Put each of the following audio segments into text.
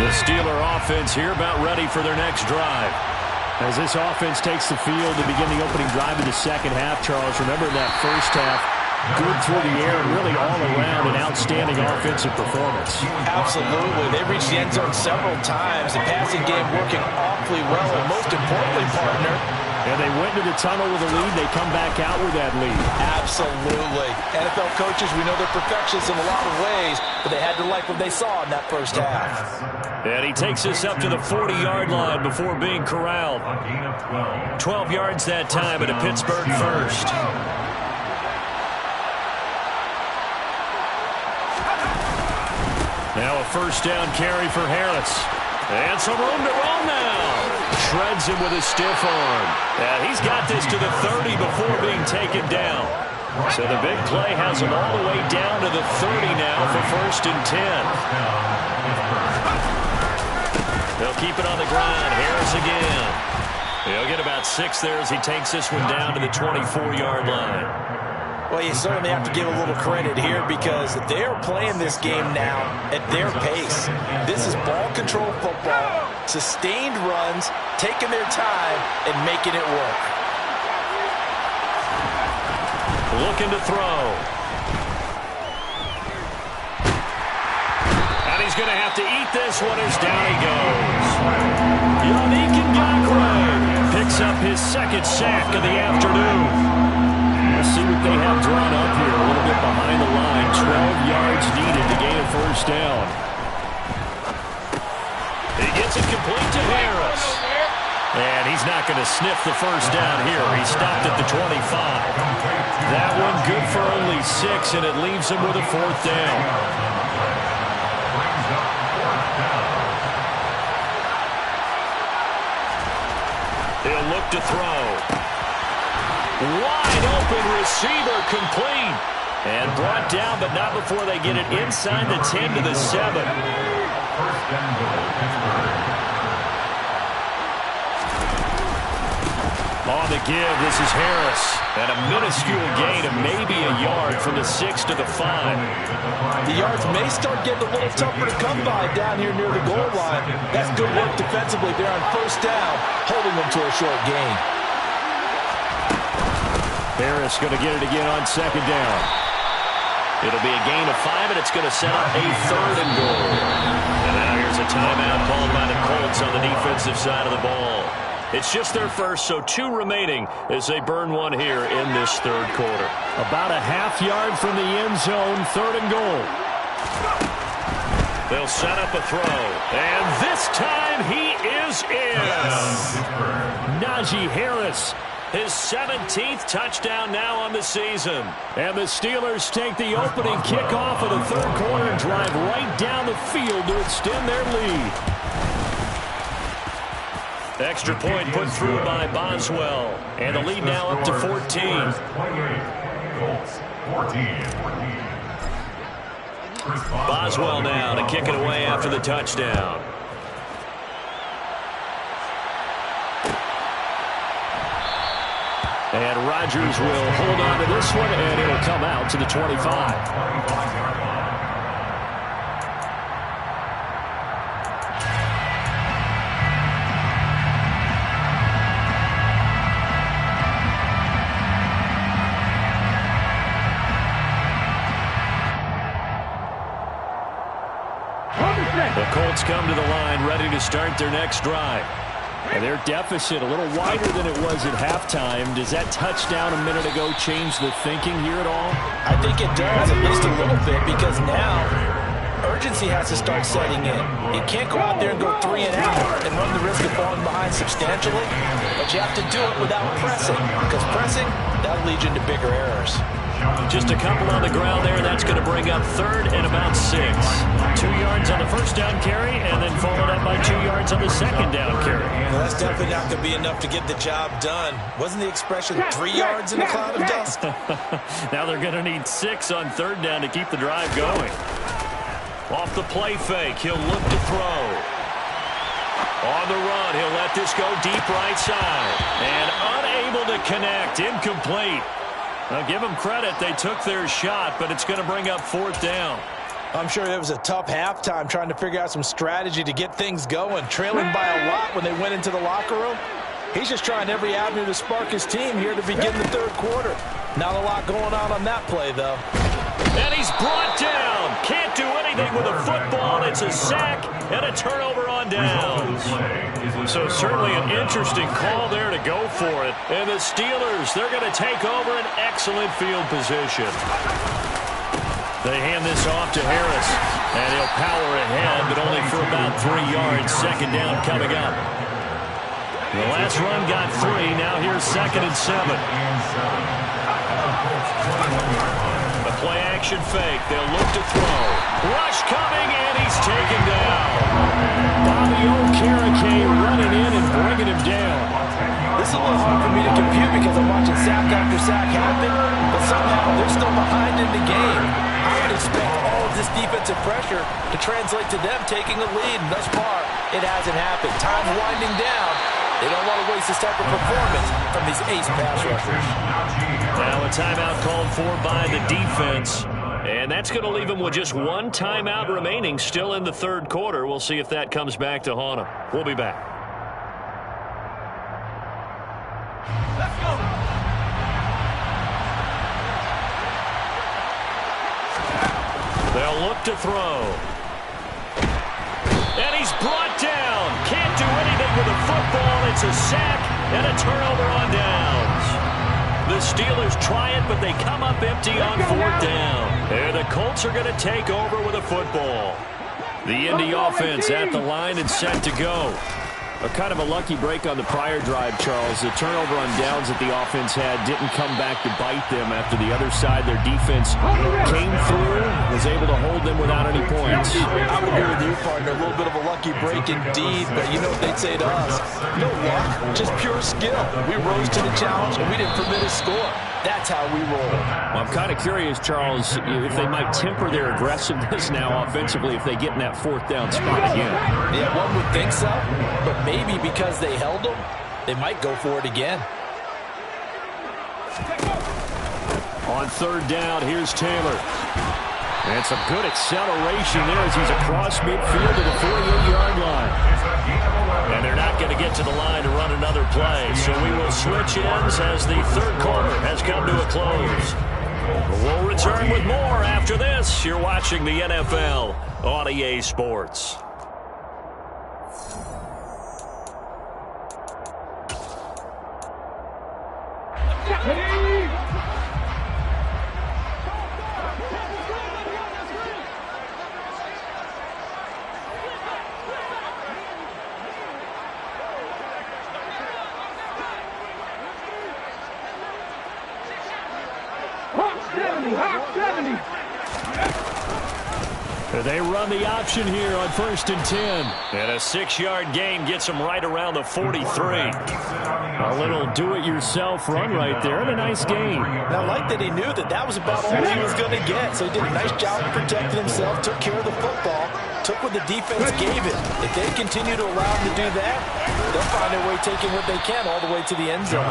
The Steeler offense here about ready for their next drive. As this offense takes the field to begin the opening drive of the second half, Charles, remember in that first half, good through the air and really all around an outstanding offensive performance. Absolutely. They reached the end zone several times. The passing game working awfully well, and most importantly, partner, and they went to the tunnel with a lead. They come back out with that lead. Absolutely. NFL coaches, we know they're perfectionists in a lot of ways, but they had to like what they saw in that first half. And he takes us up to the 40-yard line before being corralled. 12 yards that time at a Pittsburgh first. Now a first down carry for Harris. And some room to run now. Shreds him with a stiff arm. And he's got this to the 30 before being taken down. So the big play has him all the way down to the 30 now for first and 10. They'll keep it on the ground. Harris again. He'll get about 6 there as he takes this one down to the 24-yard line. Well, you certainly have to give a little credit here because they are playing this game now at their pace. This is ball control football, sustained runs, taking their time, and making it work. Looking to throw. And he's going to have to eat this one as down he goes. Yannick Ngakoue picks up his second sack of the afternoon. Let's see what they have drawn up here. A little bit behind the line. 12 yards needed to gain a first down. He gets it complete to Harris. And he's not going to sniff the first down here. He stopped at the 25. That one good for only 6, and it leaves him with a fourth down. He'll look to throw. Wide open receiver complete. And brought down, but not before they get it inside the 10 to the 7. On the give, this is Harris. And a minuscule gain of maybe a yard from the 6 to the 5. The yards may start getting a little tougher to come by down here near the goal line. That's good work defensively there on first down, holding them to a short gain. Harris going to get it again on second down. It'll be a gain of 5, and it's going to set up a 3rd and goal. And now here's a timeout called by the Colts on the defensive side of the ball. It's just their first, so 2 remaining as they burn one here in this third quarter. About a half yard from the end zone, 3rd and goal. They'll set up a throw, and this time he is in. Najee Harris. His 17th touchdown now on the season. And the Steelers take the opening kickoff of the third quarter and drive right down the field to extend their lead. Extra point put through by Boswell. And the lead now up to 14. Boswell now to kick it away after the touchdown. And Rodgers will hold on to this one, and it'll come out to the 25. The Colts come to the line ready to start their next drive. And their deficit a little wider than it was at halftime. Does that touchdown a minute ago change the thinking here at all? I think it does, at least a little bit, because now urgency has to start setting in. You can't go out there and go 3 and out and run the risk of falling behind substantially, but you have to do it without pressing, because pressing, that'll lead you into bigger errors. Just a couple on the ground there. That's going to bring up 3rd and about 6. 2 yards on the first down carry, and then followed up by 2 yards on the second down carry. Well, that's definitely not going to be enough to get the job done. Wasn't the expression 3 yards in a cloud of dust? Now they're going to need 6 on 3rd down to keep the drive going. Off the play fake, he'll look to throw. On the run, he'll let this go deep right side. And unable to connect, incomplete. Now, give them credit. They took their shot, but it's going to bring up 4th down. I'm sure it was a tough halftime trying to figure out some strategy to get things going, trailing by a lot when they went into the locker room. He's just trying every avenue to spark his team here to begin the third quarter. Not a lot going on that play, though. And he's brought down. Can't do anything with a football. It's a sack and a turnover on downs. So certainly an interesting call there to go for it. And the Steelers, they're going to take over an excellent field position. They hand this off to Harris. And he'll power ahead, but only for about 3 yards. Second down coming up. The last run got 3. Now here's 2nd and 7. The play action fake. They'll look to throw. Rush coming, and he's taken down. Bobby Okereke running in and bringing him down. This is a little hard for me to compute because I'm watching sack after sack happen, but somehow they're still behind in the game. I would expect all of this defensive pressure to translate to them taking a lead, and thus far, it hasn't happened. Time's winding down. They don't want to waste this type of performance from these ace pass rushers. Now a timeout called for by the defense. And that's going to leave them with just 1 timeout remaining still in the third quarter. We'll see if that comes back to haunt them. We'll be back. Let's go. They'll look to throw. And he's brought down. Can't do anything with a football. It's a sack and a turnover on downs. The Steelers try it, but they come up empty on 4th down. And the Colts are going to take over with a football. The Indy offense at the line and set to go. A kind of a lucky break on the prior drive, Charles. The turnover on downs that the offense had didn't come back to bite them after the other side. Their defense came through, was able to hold them without any points. I would agree with you, partner. A little bit of a lucky break indeed, but you know what they'd say to us? No luck, just pure skill. We rose to the challenge, and we didn't permit a score. That's how we roll. Well, I'm kind of curious, Charles, if they might temper their aggressiveness now offensively if they get in that 4th down spot again. Yeah, one would think so, but maybe because they held them, they might go for it again. On 3rd down, here's Taylor. And some good acceleration there as he's across midfield to the 48-yard line. And they're not going to get to the line to run another play. So we will switch ends as the third quarter has come to a close. We'll return with more after this. You're watching the NFL on EA Sports. They run the option here on 1st and 10. And a 6-yard gain gets them right around the 43. A little do-it-yourself run right there and a nice gain. Now, I like that he knew that that was about all he was going to get. So he did a nice job of protecting himself, took care of the football, took what the defense gave him. If they continue to allow him to do that, they'll find a way taking what they can all the way to the end zone.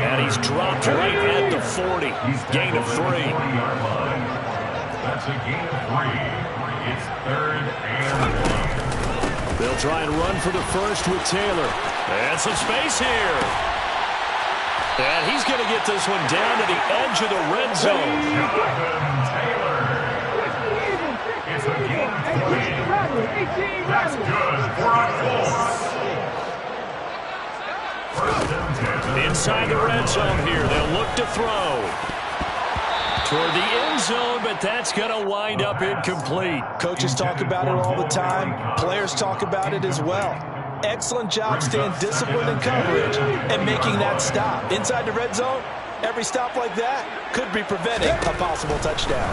And he's dropped right at the 40. Gain of 3. That's a gain of 3. It's 3rd and 1. They'll try and run for the first with Taylor. And some space here. And he's going to get this one down to the edge of the red zone. Taylor. It's a gain of 3. That's good for a 4. 1st and 10. Inside the red zone here. They'll look to throw. Toward the end zone, but that's going to wind up incomplete. Coaches talk about it all the time. Players talk about it as well. Excellent job staying disciplined in coverage and making that stop. Inside the red zone, every stop like that could be preventing a possible touchdown.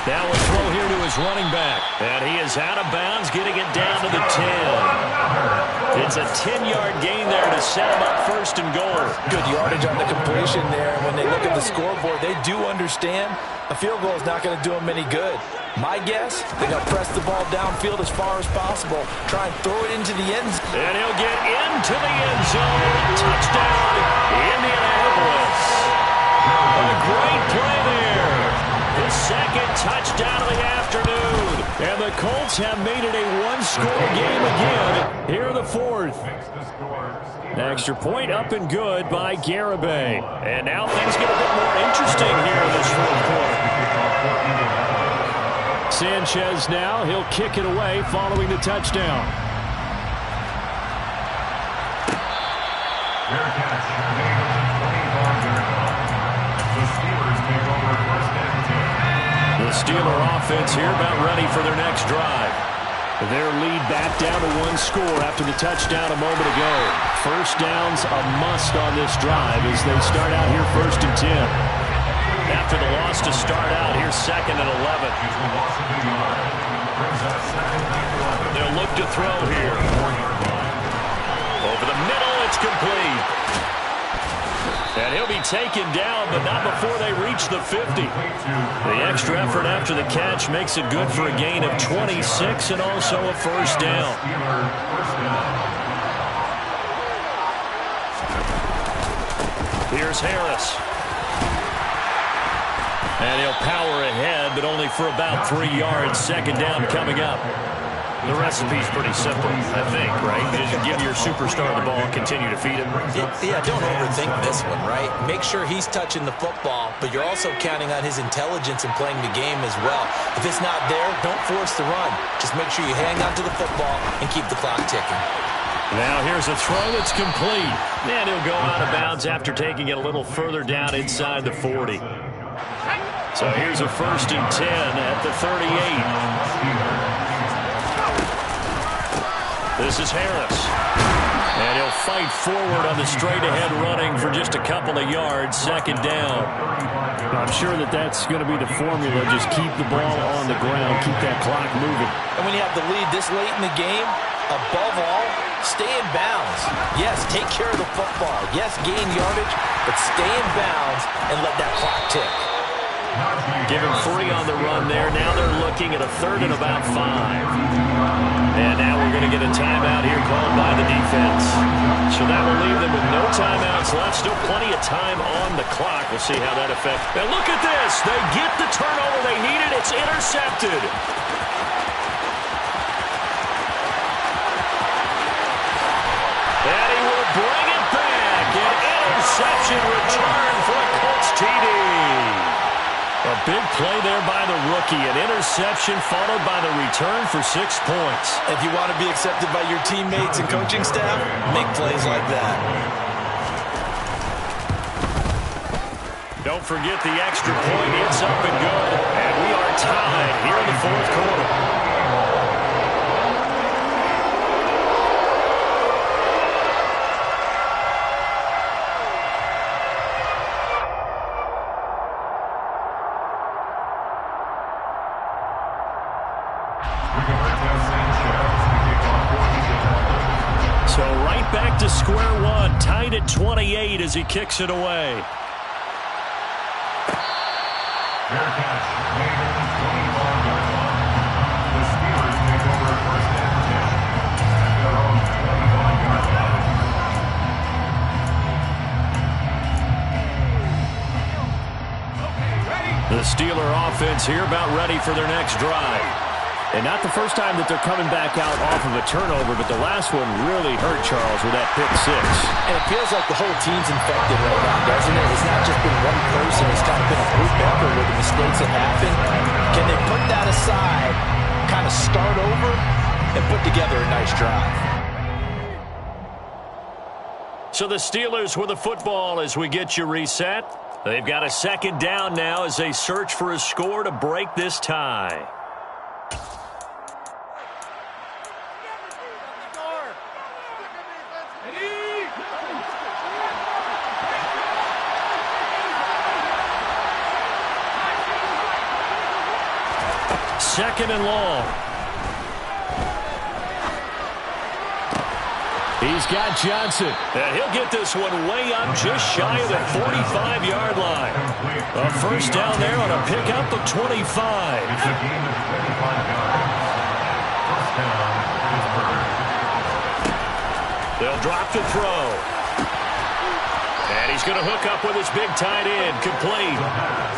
Now a throw here to his running back. And he is out of bounds, getting it down to the 10. It's a 10-yard gain there to set him up 1st and goal. Good yardage on the completion there. When they look at the scoreboard, they do understand a field goal is not going to do them any good. My guess, they're going to press the ball downfield as far as possible. Try and throw it into the end zone. And he'll get into the end zone. Touchdown, Indianapolis. A great play there. His second touchdown of the afternoon. And the Colts have made it a one-score game again here in the fourth. Extra point up and good by Garibay. And now things get a bit more interesting here in this fourth quarter. Sanchez now, he'll kick it away following the touchdown. The Steeler offense here about ready for their next drive. Their lead back down to one score after the touchdown a moment ago. First down's a must on this drive as they start out here 1st and 10. After the loss to start out, here's 2nd and 11. They'll look to throw here. Over the middle, it's complete. And he'll be taken down, but not before they reach the 50. The extra effort after the catch makes it good for a gain of 26 and also a first down. Here's Harris. And he'll power ahead, but only for about 3 yards. Second down coming up. The recipe's pretty simple, I think, right? You just give your superstar the ball and continue to feed him. Yeah, don't overthink this one, right? Make sure he's touching the football, but you're also counting on his intelligence in playing the game as well. If it's not there, don't force the run. Just make sure you hang on to the football and keep the clock ticking. Now here's a throw that's complete. And he'll go out of bounds after taking it a little further down inside the 40. So here's a 1st and 10 at the 38. This is Harris. And he'll fight forward on the straight-ahead running for just a couple of yards. Second down. I'm sure that's going to be the formula. Just keep the ball on the ground. Keep that clock moving. And when you have the lead this late in the game, above all, stay in bounds. Yes, take care of the football. Yes, gain yardage, but stay in bounds and let that clock tick. Give him 3 on the run there. Now they're looking at a 3rd and about 5. And now we're going to get a timeout here called by the defense. So that will leave them with no timeouts left. Still plenty of time on the clock. We'll see how that affects. And look at this. They get the turnover they needed. It's intercepted. And he will bring it back. An interception return for a Colts TD. A big play there by the rookie. An interception followed by the return for 6 points. If you want to be accepted by your teammates and coaching staff, make plays like that. Don't forget the extra point. It's up and good. And we are tied here in the fourth quarter. So right back to square one, tied at 28 as he kicks it away. The Steeler offense here about ready for their next drive. And not the first time that they're coming back out off of a turnover, but the last one really hurt Charles with that pick 6. And it feels like the whole team's infected right now, doesn't it? It's not just been one person. It's kind of been a group effort with the mistakes that happen. Can they put that aside, kind of start over, and put together a nice drive? So the Steelers with the football as we get you reset. They've got a second down now as they search for a score to break this tie. Second and long. He's got Johnson. And he'll get this one way up just shy of the 45-yard line. A first down there on a pickup of 25. They'll drop to throw. And he's going to hook up with his big tight end, complete.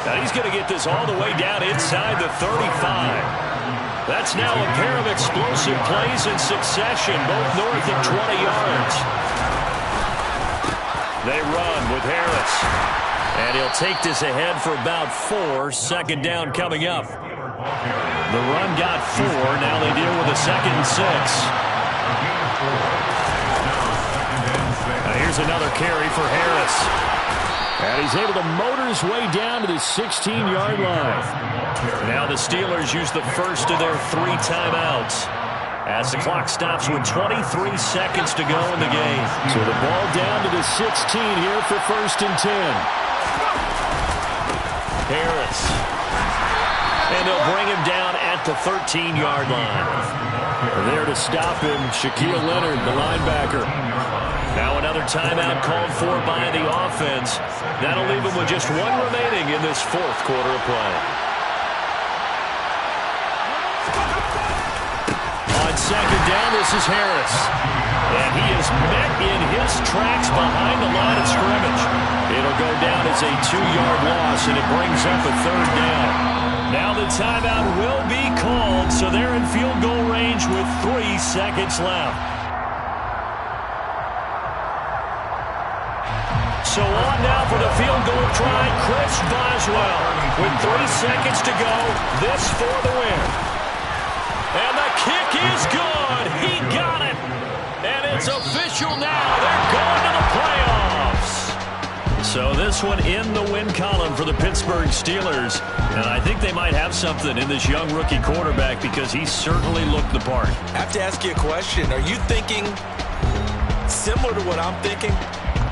Now he's going to get this all the way down inside the 35. That's now a pair of explosive plays in succession, both north of 20 yards. They run with Harris. And he'll take this ahead for about 4. Second down coming up. The run got 4. Now they deal with a 2nd and 6. Now here's another carry for Harris. And he's able to motor his way down to the 16-yard line. Now the Steelers use the first of their 3 timeouts as the clock stops with 23 seconds to go in the game. So the ball down to the 16 here for 1st and 10. Harris. And they'll bring him down at the 13-yard line. There to stop him, Shaquille Leonard, the linebacker. Now another timeout called for by the offense. That'll leave him with just 1 remaining in this 4th quarter of play. On 2nd down, this is Harris. And he is met in his tracks behind the line of scrimmage. It'll go down as a 2-yard loss, and it brings up a 3rd down. Now the timeout will be called, so they're in field goal range with 3 seconds left. So on now for the field goal try, Chris Boswell. With 3 seconds to go, this for the win. And the kick is good. He got it. And it's official now. They're going to the playoffs. So this one in the win column for the Pittsburgh Steelers. And I think they might have something in this young rookie quarterback because he certainly looked the part. I have to ask you a question. Are you thinking similar to what I'm thinking?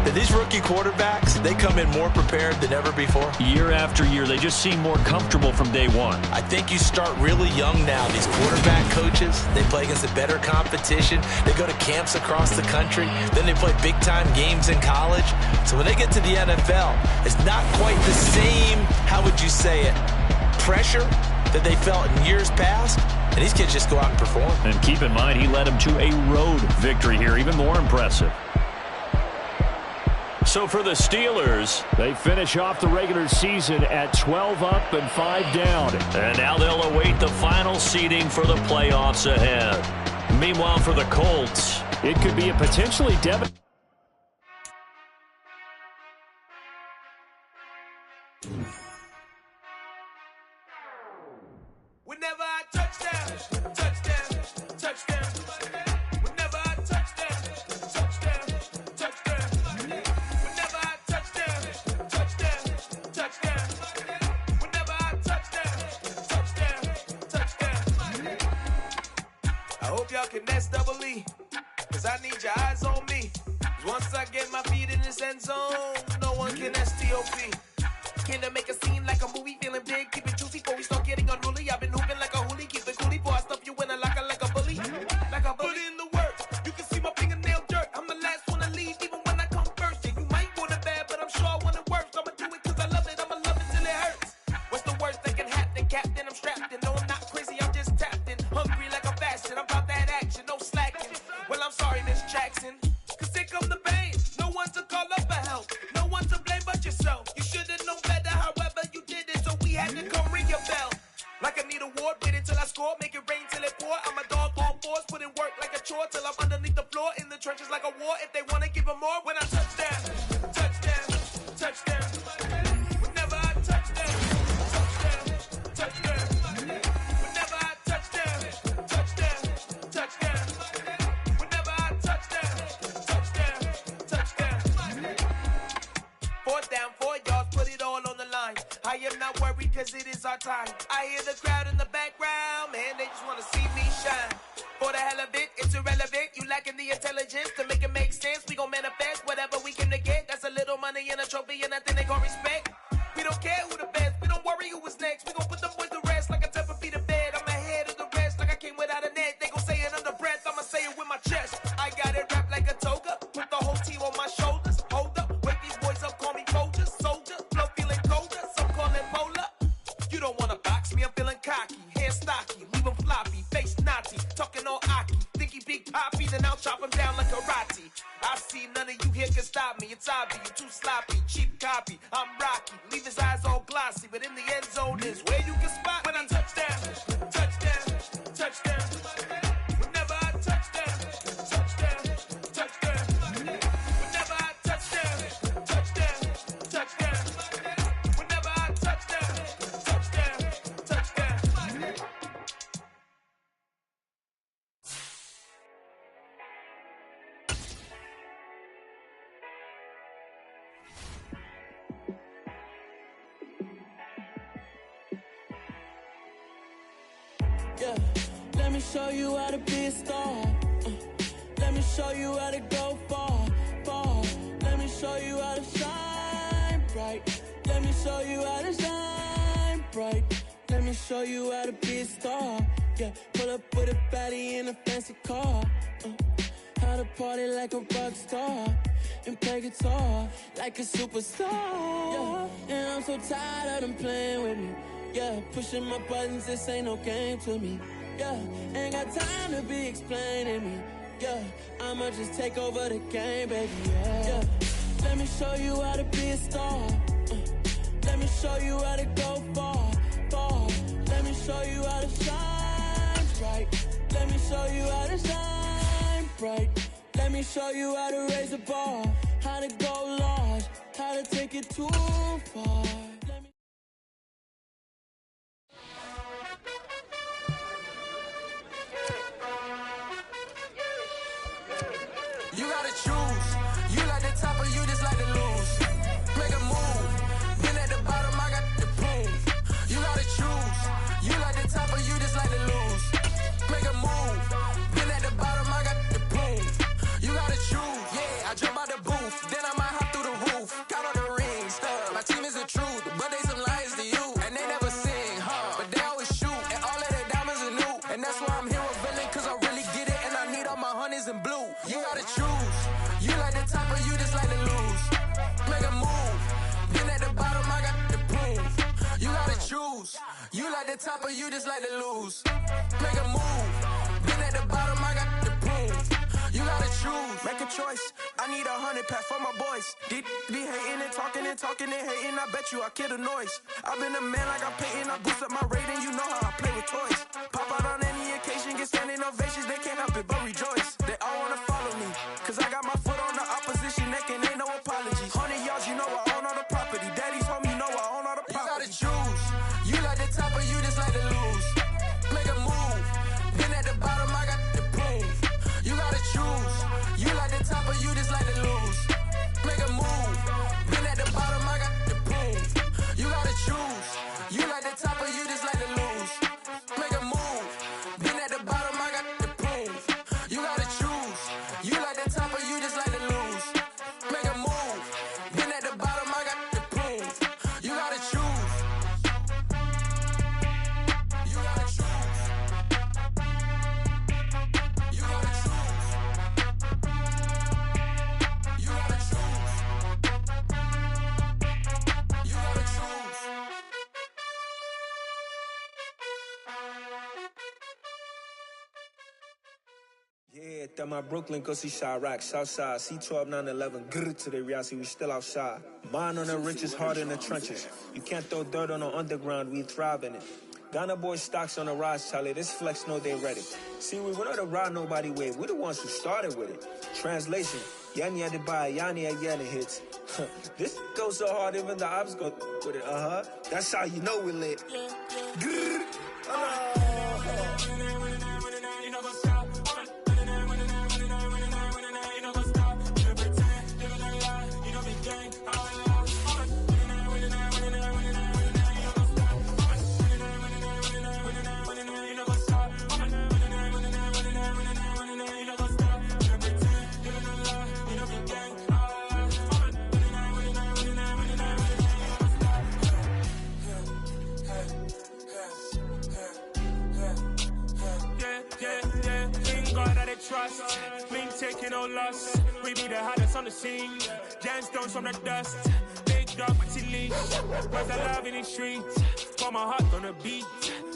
That these rookie quarterbacks, they come in more prepared than ever before? Year after year, they just seem more comfortable from day one. I think you start really young now. These quarterback coaches, they play against a better competition. They go to camps across the country. Then they play big-time games in college. So when they get to the NFL, it's not quite the same, how would you say it, pressure that they felt in years past. And these kids just go out and perform. And keep in mind, he led them to a road victory here, even more impressive. So for the Steelers, they finish off the regular season at 12 up and 5 down. And now they'll await the final seeding for the playoffs ahead. Meanwhile, for the Colts, it could be a potentially devastating. Whenever I touchdown, touchdown, touchdown. Whenever I touchdown, touchdown, touchdown. Whenever I touchdown, touchdown, touchdown. Whenever I touchdown, touchdown, touchdown. I hope y'all can S-double-E, cause I need your eyes on me. 'Cause once I get my feet in this end zone, no one can S-T-O-P. Can I make a scene like a movie, feeling big, keep it juicy before we start getting unruly. I've been hooping like a hoolie, keep it coolie, before I stuff you in a locker like a bully. Like a bully. Put in the work, you can see my fingernail dirt. I'm the last one to leave, even when I come first. Yeah, you might want it bad, but I'm sure I want it worse. I'ma do it cause I love it, I'ma love it till it hurts. What's the worst that can happen, Captain? I'm strapped in, no I'm not crazy, I'm just tapped in. Hungry like a bastard, I'm about that action, no slacking. Well, I'm sorry, Miss Jackson, cause here come the pain. No one to call up for help, no one to blame but yourself. You should've known better, however you did it, so we had to come ring your bell. Like I need a ward, wait until I score, make it rain till it pour. I'm a dog on fours, put in work like a chore till I'm underneath the floor, in the trenches like a war. If they wanna give them more, when I touchdown, touchdown, touchdown. Whenever I touchdown, touchdown, touchdown. Whenever I touchdown, touchdown, touchdown. Whenever I touchdown, touchdown, touchdown. 4th down, 4 yards, put it all on the line. I am not worried cause it is our time. I hear the crowd in the background, man, they just wanna see me shine. For the hell of it, it's irrelevant. You lacking the intelligence to make it make sense. We gon' manifest whatever we came to get. That's a little money and a trophy and nothing they gon' respect. We don't care who the best, we don't worry who was next. We gon' put them boys to rest like a 10 feet of bed. I'm ahead of the rest like I came without a net. They gon' say it under breath, I'ma say it with my chest. I got it wrapped like a toga, put the whole team on my shoulders. Hold up, wake these boys up, call me soldiers, soldier. Flow feeling colder, some call it polar. You don't wanna box me, I'm feeling cocky. Hair stocky, leave him floppy, face naughty. Talking all aki, think he big poppy, then I'll chop him down like karate. I see none of you here can stop me. It's obvious, you're too sloppy, cheap copy. I'm Rocky, leave his eyes all glossy, but in the end zone is where you can spot when I touchdown, touchdown, touchdown. Whenever I touchdown, touchdown, touchdown. Whenever I touchdown, touchdown, touchdown. Whenever I touchdown, touchdown, touchdown. Yeah, let me show you how to be a star. Let me show you how to go far, far. Let me show you how to shine bright. Let me show you how to shine bright. Let me show you how to be a star. Yeah, pull up with a baddie in a fancy car. How to party like a rock star and play guitar like a superstar. Yeah, and I'm so tired of them playing with me. Yeah, pushing my buttons, this ain't no game to me. Yeah, ain't got time to be explaining me. Yeah, I'ma just take over the game, baby. Yeah, let me show you how to be a star. Let me show you how to go far, far. Let me show you how to shine bright. Let me show you how to shine bright. Let me show you how to raise the bar, how to go large, how to take it too far. You gotta choose. You like the top or you just like to lose. Make a move. Been at the bottom, I got the proof. You gotta choose. You like the top or you just like to lose. Make a move. Been at the bottom, I got the proof. You gotta choose. Yeah, I jump out the booth. Then I might hop through the roof. Count on the rings. Stuff. My team is the truth, but they some liars to you. And they never sing, huh? But they always shoot. And all of their diamonds are new. And that's why I'm here with villain, cause I really get it. And I need all my honeys in blue. You gotta choose. You like the top or you just like to lose. Make a move. Been at the bottom, I got the proof. You gotta choose. You like the top or you just like to lose. Make a move. Been at the bottom, I got the proof. You gotta choose. Make a choice. I need 100 pack for my boys. Be hating and talking and hating. I bet you I kill the noise. I've been a man like I'm Peyton. I boost up my rating. You know how I play with toys. Pop out on any occasion, get standing ovations. They can't help it but rejoice. They all wanna follow me, cause I got my foot on the opposition neck and ain't no apologies. 100 yards, you know I own all the property. Daddy's home, you know I own all the property. You gotta choose. You like the top or you just like to lose. Make a move. Been at the bottom, I got the proof. You gotta choose. You like the top or you just like to lose. Make a move. Been at the bottom, I got the proof. You gotta choose. You like the top or you just like to lose. Make a move. Been at the bottom, I got the proof. You gotta choose. You like the top or you just like to lose. Make a move. Been at the bottom, I got the proof. You gotta choose. You gotta choose. You gotta choose. You gotta choose. You gotta choose. Yeah, that my Brooklyn, go see Chirac, Southside, C12, 911, grr to the reality, we still outside. Mine on the riches, hard in the trenches. You can't throw dirt on the underground, we thrive in it. Ghana boys stocks on the rise, Charlie, this flex know they ready. See, we went on the ride nobody wave, we the ones who started with it. Translation, Yani had to buy, Yani had Yana hits. This goes so hard, even the ops go with it, That's how you know we lit. Grr. Trust, we ain't taking no loss. We be the hottest on the scene. Gemstones from the dust. Big dog with leash. Where's the love in the streets? Got my heart on the beat.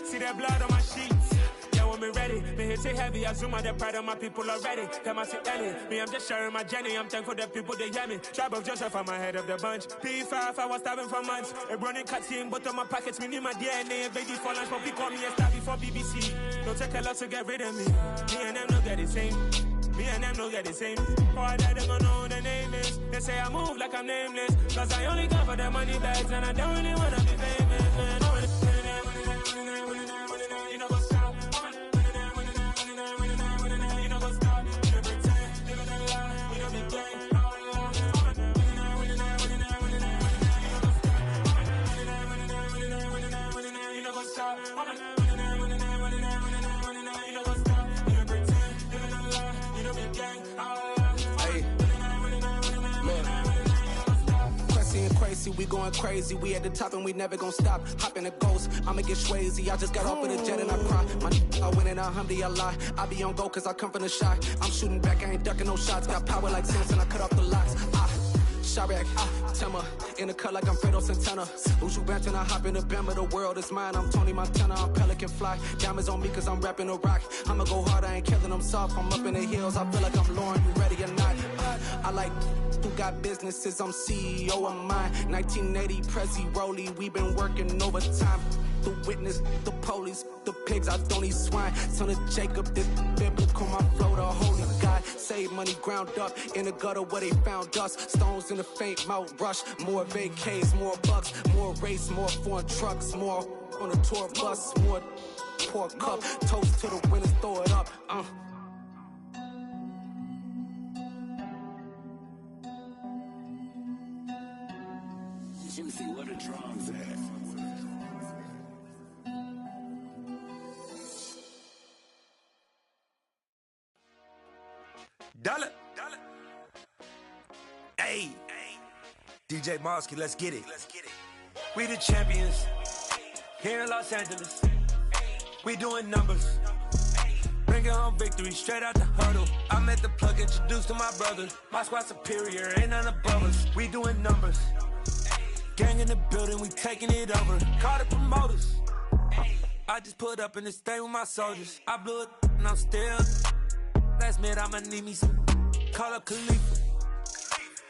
See that blood on my sheets. Yeah, we're me ready. Me hit it heavy, I zoom out the pride of my people already. Them I see Ellie, me I'm just sharing my journey. I'm thankful that people they hear me. Tribe of Joseph, I'm ahead of the bunch. P5, I was starving for months. A running cut in, but on my pockets, me need my DNA. And baby for lunch, but people call me a star before BBC. Don't take a lot to get rid of me. Me and them don't get the same. Me and them don't get the same. For I die, they gon' know who the name is. They say I move like I'm nameless. Cause I only come for the money bags. And I don't really wanna be famous, man. You know what's up? You know what's up? You know pretend, living a lie. You know the game. You know what's up? We going crazy, we at the top and we never gonna stop. Hop in a ghost, I'ma get swayzy. I just got off with a jet and I cry. I win in a Humvee, I lie. I be on go cause I come from the shot. I'm shooting back, I ain't ducking no shots. Got power like Samson, I cut off the locks. Sharek, Tema, in the cut like I'm Fredo Santana. Ushu Banton, I hop in the Bama, the world is mine. I'm Tony Montana, I'm Pelican Fly. Diamonds on me cause I'm rapping a rock. I'ma go hard, I ain't killing them soft. I'm up in the hills, I feel like I'm Lauren, you ready or not? I like who got businesses, I'm CEO of mine. 1980 Prezi Rolly, we been working overtime. The witness, the police, the pigs, I don't eat swine. Son of Jacob, this biblical, my flow, the holy God. Save money ground up in the gutter where they found us. Stones in the faint mouth rush. More vacays, more bucks, more race, more foreign trucks, more on a tour bus, more pour cup. Toast to the winners, throw it up. Juicy, what a drums at. Dollar. Hey. DJ Mosky, let's get it. We the champions here in Los Angeles. We doing numbers. Bringing home victory straight out the huddle. I'm at the plug, introduced to my brother. My squad superior, ain't none above us. We doing numbers. Gang in the building, we taking it over. Call the promoters. I just put up in this thing with my soldiers. I blew it and I'm still. Last minute, I'ma need me some. Call up Khalifa.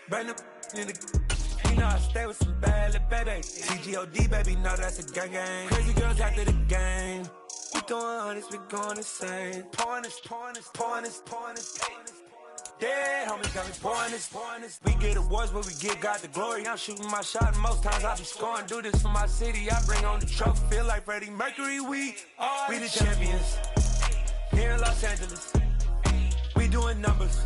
Bring them in the. You know I stay with some bad little baby. TGOD, baby, know that's a gang gang. Crazy girls after the game. We doing honest, we going insane. Pouring this. Yeah, homies got me pouring this. We get awards, but we give God the glory. I'm shooting my shot, and most times I be scoring. Do this for my city, I bring on the trophy. Feel like Freddie Mercury, we the champions. Here in Los Angeles. We doing numbers.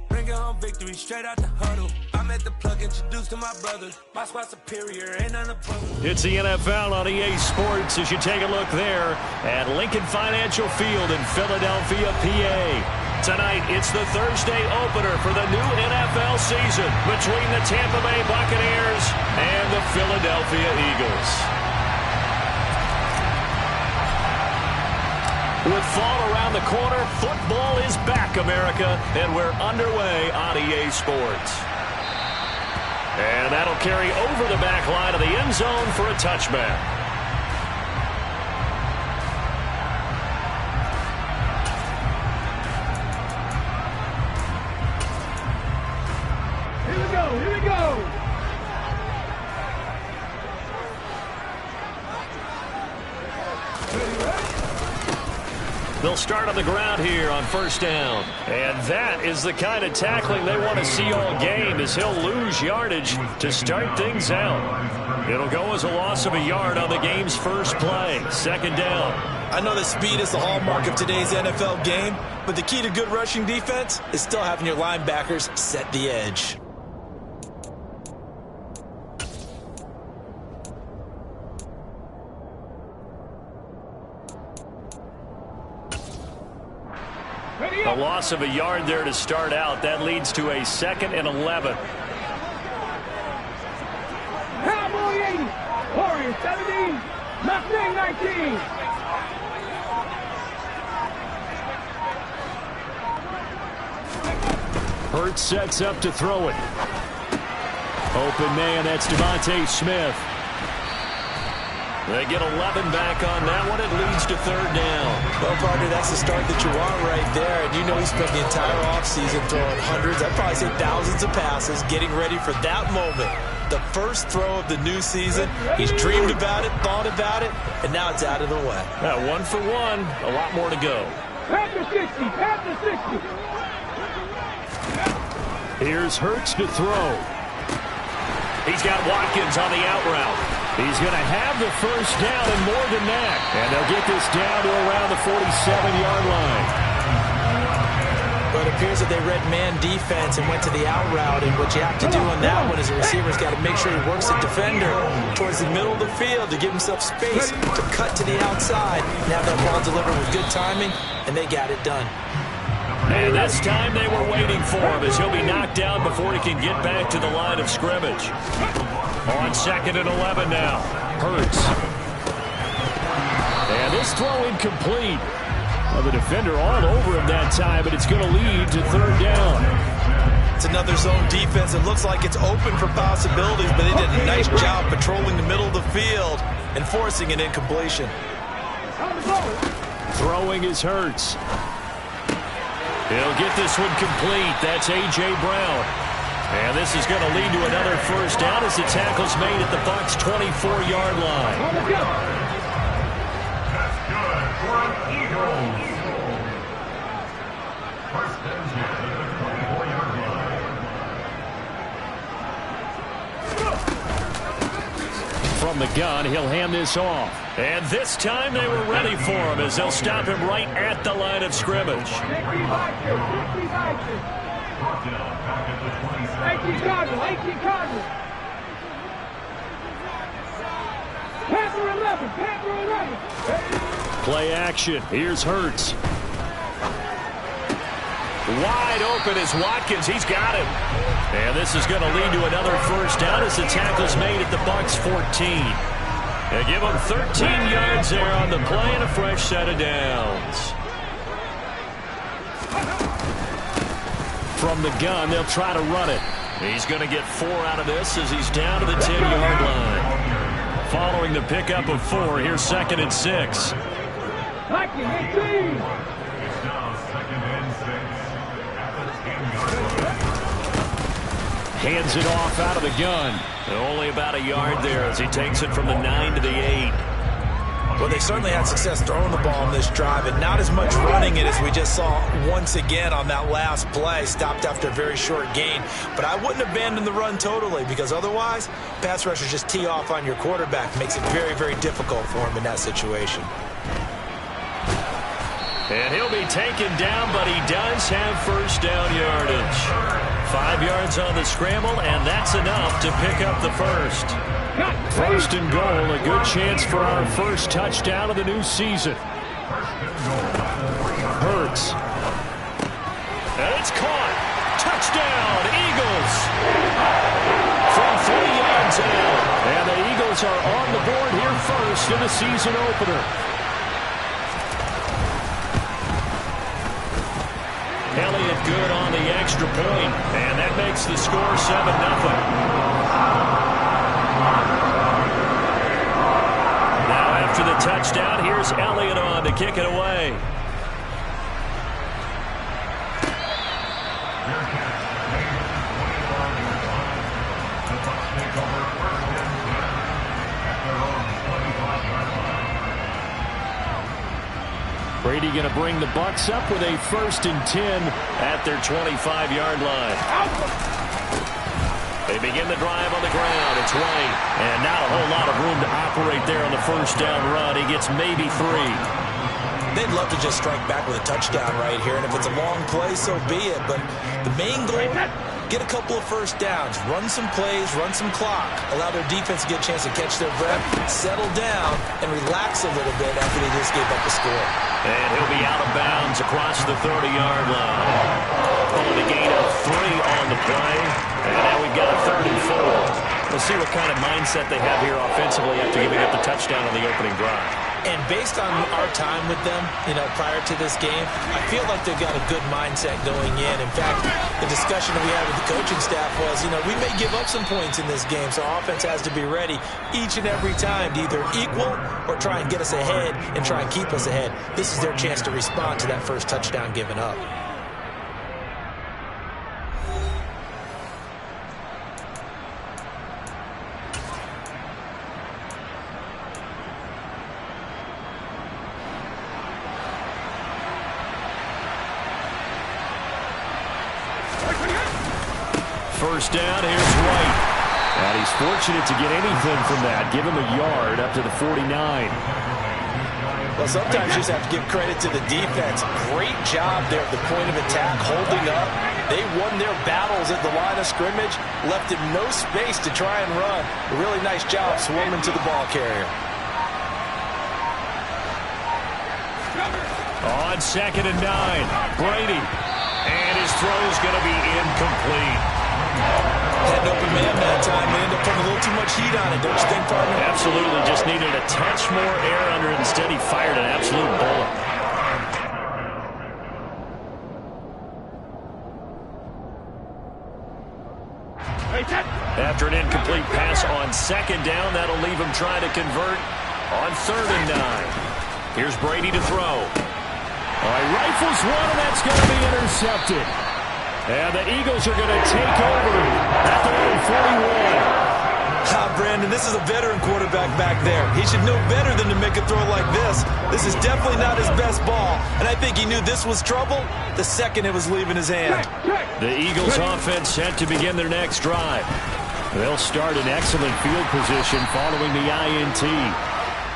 Bringing home victory straight out the huddle. I'm at the plug, introduced to my brother. My squad superior, ain't none above. It's the NFL on EA Sports as you take a look there at Lincoln Financial Field in Philadelphia, PA. Tonight, it's the Thursday opener for the new NFL season between the Tampa Bay Buccaneers and the Philadelphia Eagles. With fall around the corner, football is back, America, and we're underway on EA Sports. And that'll carry over the back line of the end zone for a touchback. Here we go. They'll start on the ground here on first down. And that is the kind of tackling they want to see all game, as he'll lose yardage to start things out. It'll go as a loss of a yard on the game's first play. Second down. I know that speed is the hallmark of today's NFL game, but the key to good rushing defense is still having your linebackers set the edge. A loss of a yard there to start out. That leads to a 2nd and 11. Cowboy 80, Warriors 17, Mustang 19. Hurts sets up to throw it. Open man, that's Devontae Smith. They get 11 back on that one. It leads to third down. Well, partner, that's the start that you want right there. And you know he spent the entire offseason throwing hundreds, I'd probably say thousands of passes, getting ready for that moment. The first throw of the new season. He's dreamed about it, thought about it, and now it's out of the way. 1 for 1. A lot more to go. Past the 60, past the 60. Here's Hurts to throw. He's got Watkins on the out route. He's going to have the first down and more than that. And they'll get this down to around the 47-yard line. But it appears that they read man defense and went to the out route. And what you have to do on that one is the receiver's got to make sure he works the defender towards the middle of the field to give himself space to cut to the outside and have that ball delivered with good timing, and they got it done. And this time they were waiting for him as he'll be knocked down before he can get back to the line of scrimmage. On 2nd and 11 now. Hurts. And this throw incomplete. Well, the defender all over him that time, but it's going to lead to third down. It's another zone defense. It looks like it's open for possibilities, but they did a nice job patrolling the middle of the field and forcing an incompletion. Throwing is Hurts. He'll get this one complete. That's A.J. Brown. And this is going to lead to another first down as the tackle's made at the Bucs' 24-yard line. From the gun, he'll hand this off. And this time they were ready for him as they'll stop him right at the line of scrimmage. Play action. Here's Hurts. Wide open is Watkins. He's got him. And this is going to lead to another first down as the tackle's made at the Bucs' 14. They give him 13 yards there on the play and a fresh set of downs. From the gun, they'll try to run it. He's going to get 4 out of this as he's down to the 10-yard line. Following the pickup of 4, here's 2nd and 6. Hands it off out of the gun. Only about a yard there as he takes it from the 9 to the 8. Well, they certainly had success throwing the ball on this drive, and not as much running it as we just saw once again on that last play. Stopped after a very short gain. But I wouldn't abandon the run totally, because otherwise, pass rushers just tee off on your quarterback. Makes it very, very difficult for him in that situation. And he'll be taken down, but he does have first down yardage. 5 yards on the scramble, and that's enough to pick up the first. First and goal, a good chance for our first touchdown of the new season. Hurts. And it's caught. Touchdown, Eagles. From 3 yards out. And the Eagles are on the board here first in the season opener. Elliott good on the extra point, and that makes the score 7-0. Now after the touchdown, here's Elliott on to kick it away. Brady going to bring the Bucs up with a 1st and 10 at their 25-yard line. They begin the drive on the ground. It's White. And not a whole lot of room to operate there on the first down run. He gets maybe 3. They'd love to just strike back with a touchdown right here. And if it's a long play, so be it. But the main goal, get a couple of first downs. Run some plays, run some clock. Allow their defense to get a chance to catch their breath, settle down, and relax a little bit after they just gave up the score. And he'll be out of bounds across the 30-yard line. Pulling a gain of 3 on the play. And now we've got a 3rd and 4. We'll see what kind of mindset they have here offensively after giving up the touchdown on the opening drive. And based on our time with them, prior to this game, I feel like they've got a good mindset going in. In fact, the discussion that we had with the coaching staff was, we may give up some points in this game, so offense has to be ready each and every time to either equal or try and get us ahead and try and keep us ahead. This is their chance to respond to that first touchdown given up. First down, here's White. And he's fortunate to get anything from that. Give him a yard up to the 49. Well, sometimes you just have to give credit to the defense. Great job there at the point of attack, holding up. They won their battles at the line of scrimmage, left him no space to try and run. A really nice job swarming to the ball carrier. On 2nd and 9, Brady. And his throw's going to be incomplete. Had an open man that time. They ended up putting a little too much heat on it, don't you think, partner? Absolutely. Just needed a touch more air under it. Instead, he fired an absolute bullet. After an incomplete pass on 2nd down, that'll leave him trying to convert on 3rd and 9. Here's Brady to throw. All right, rifles one, and that's going to be intercepted. And the Eagles are going to take over at their own 41. Brandon, this is a veteran quarterback back there. He should know better than to make a throw like this. This is definitely not his best ball, and I think he knew this was trouble the second it was leaving his hand. The Eagles offense set to begin their next drive. They'll start in excellent field position following the INT.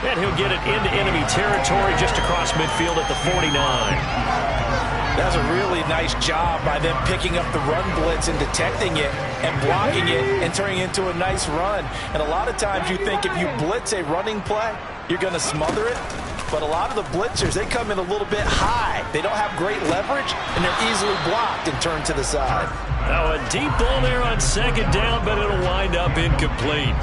And he'll get it into enemy territory just across midfield at the 49. That's a really nice job by them picking up the run blitz and detecting it and blocking it and turning it into a nice run. And a lot of times you think if you blitz a running play, you're going to smother it. But a lot of the blitzers, they come in a little bit high. They don't have great leverage, and they're easily blocked and turned to the side. Now a deep ball there on 2nd down, but it'll wind up incomplete.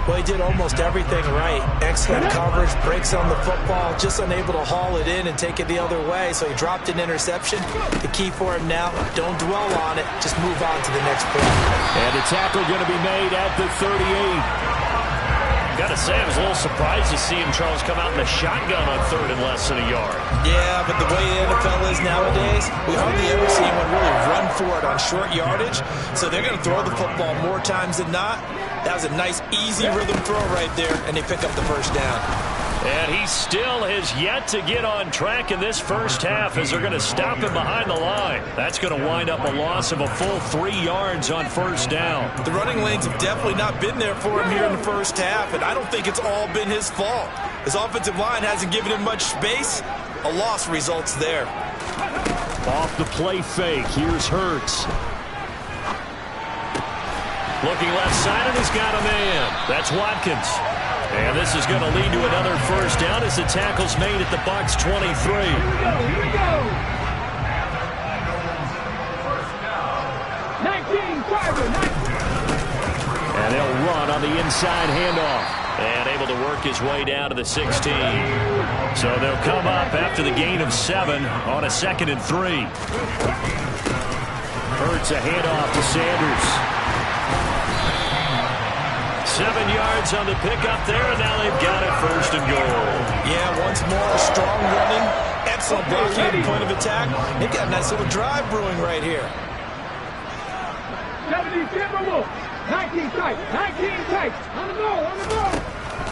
Well, he did almost everything right. Excellent coverage, breaks on the football, just unable to haul it in and take it the other way, so he dropped an interception. The key for him now, don't dwell on it, just move on to the next play. And the tackle going to be made at the 38. Gotta say, I was a little surprised to see him, Charles, come out in a shotgun on 3rd and less than a yard. Yeah, but the way the NFL is nowadays, we hardly ever see anyone really run for it on short yardage, so they're going to throw the football more times than not. That was a nice, easy rhythm throw right there, and they pick up the first down. And he still has yet to get on track in this first half as they're going to stop him behind the line. That's going to wind up a loss of a full 3 yards on 1st down. The running lanes have definitely not been there for him here in the first half, and I don't think it's all been his fault. His offensive line hasn't given him much space. A loss results there. Off the play fake, here's Hurts. Looking left side, and he's got a man. That's Watkins. And this is going to lead to another first down as the tackle's made at the Bucs 23. Here we go. 19, and they'll run on the inside handoff. And able to work his way down to the 16. So they'll come up after the gain of 7 on a 2nd and 3. Hurts a handoff to Sanders. 7 yards on the pickup there, and now they've got it 1st and goal. Yeah, once more, strong running, excellent blocking at the point of attack. They've got a nice little drive brewing right here. 70, Timberwolf. 19 tight, 19 tight. On the ball, on the ball.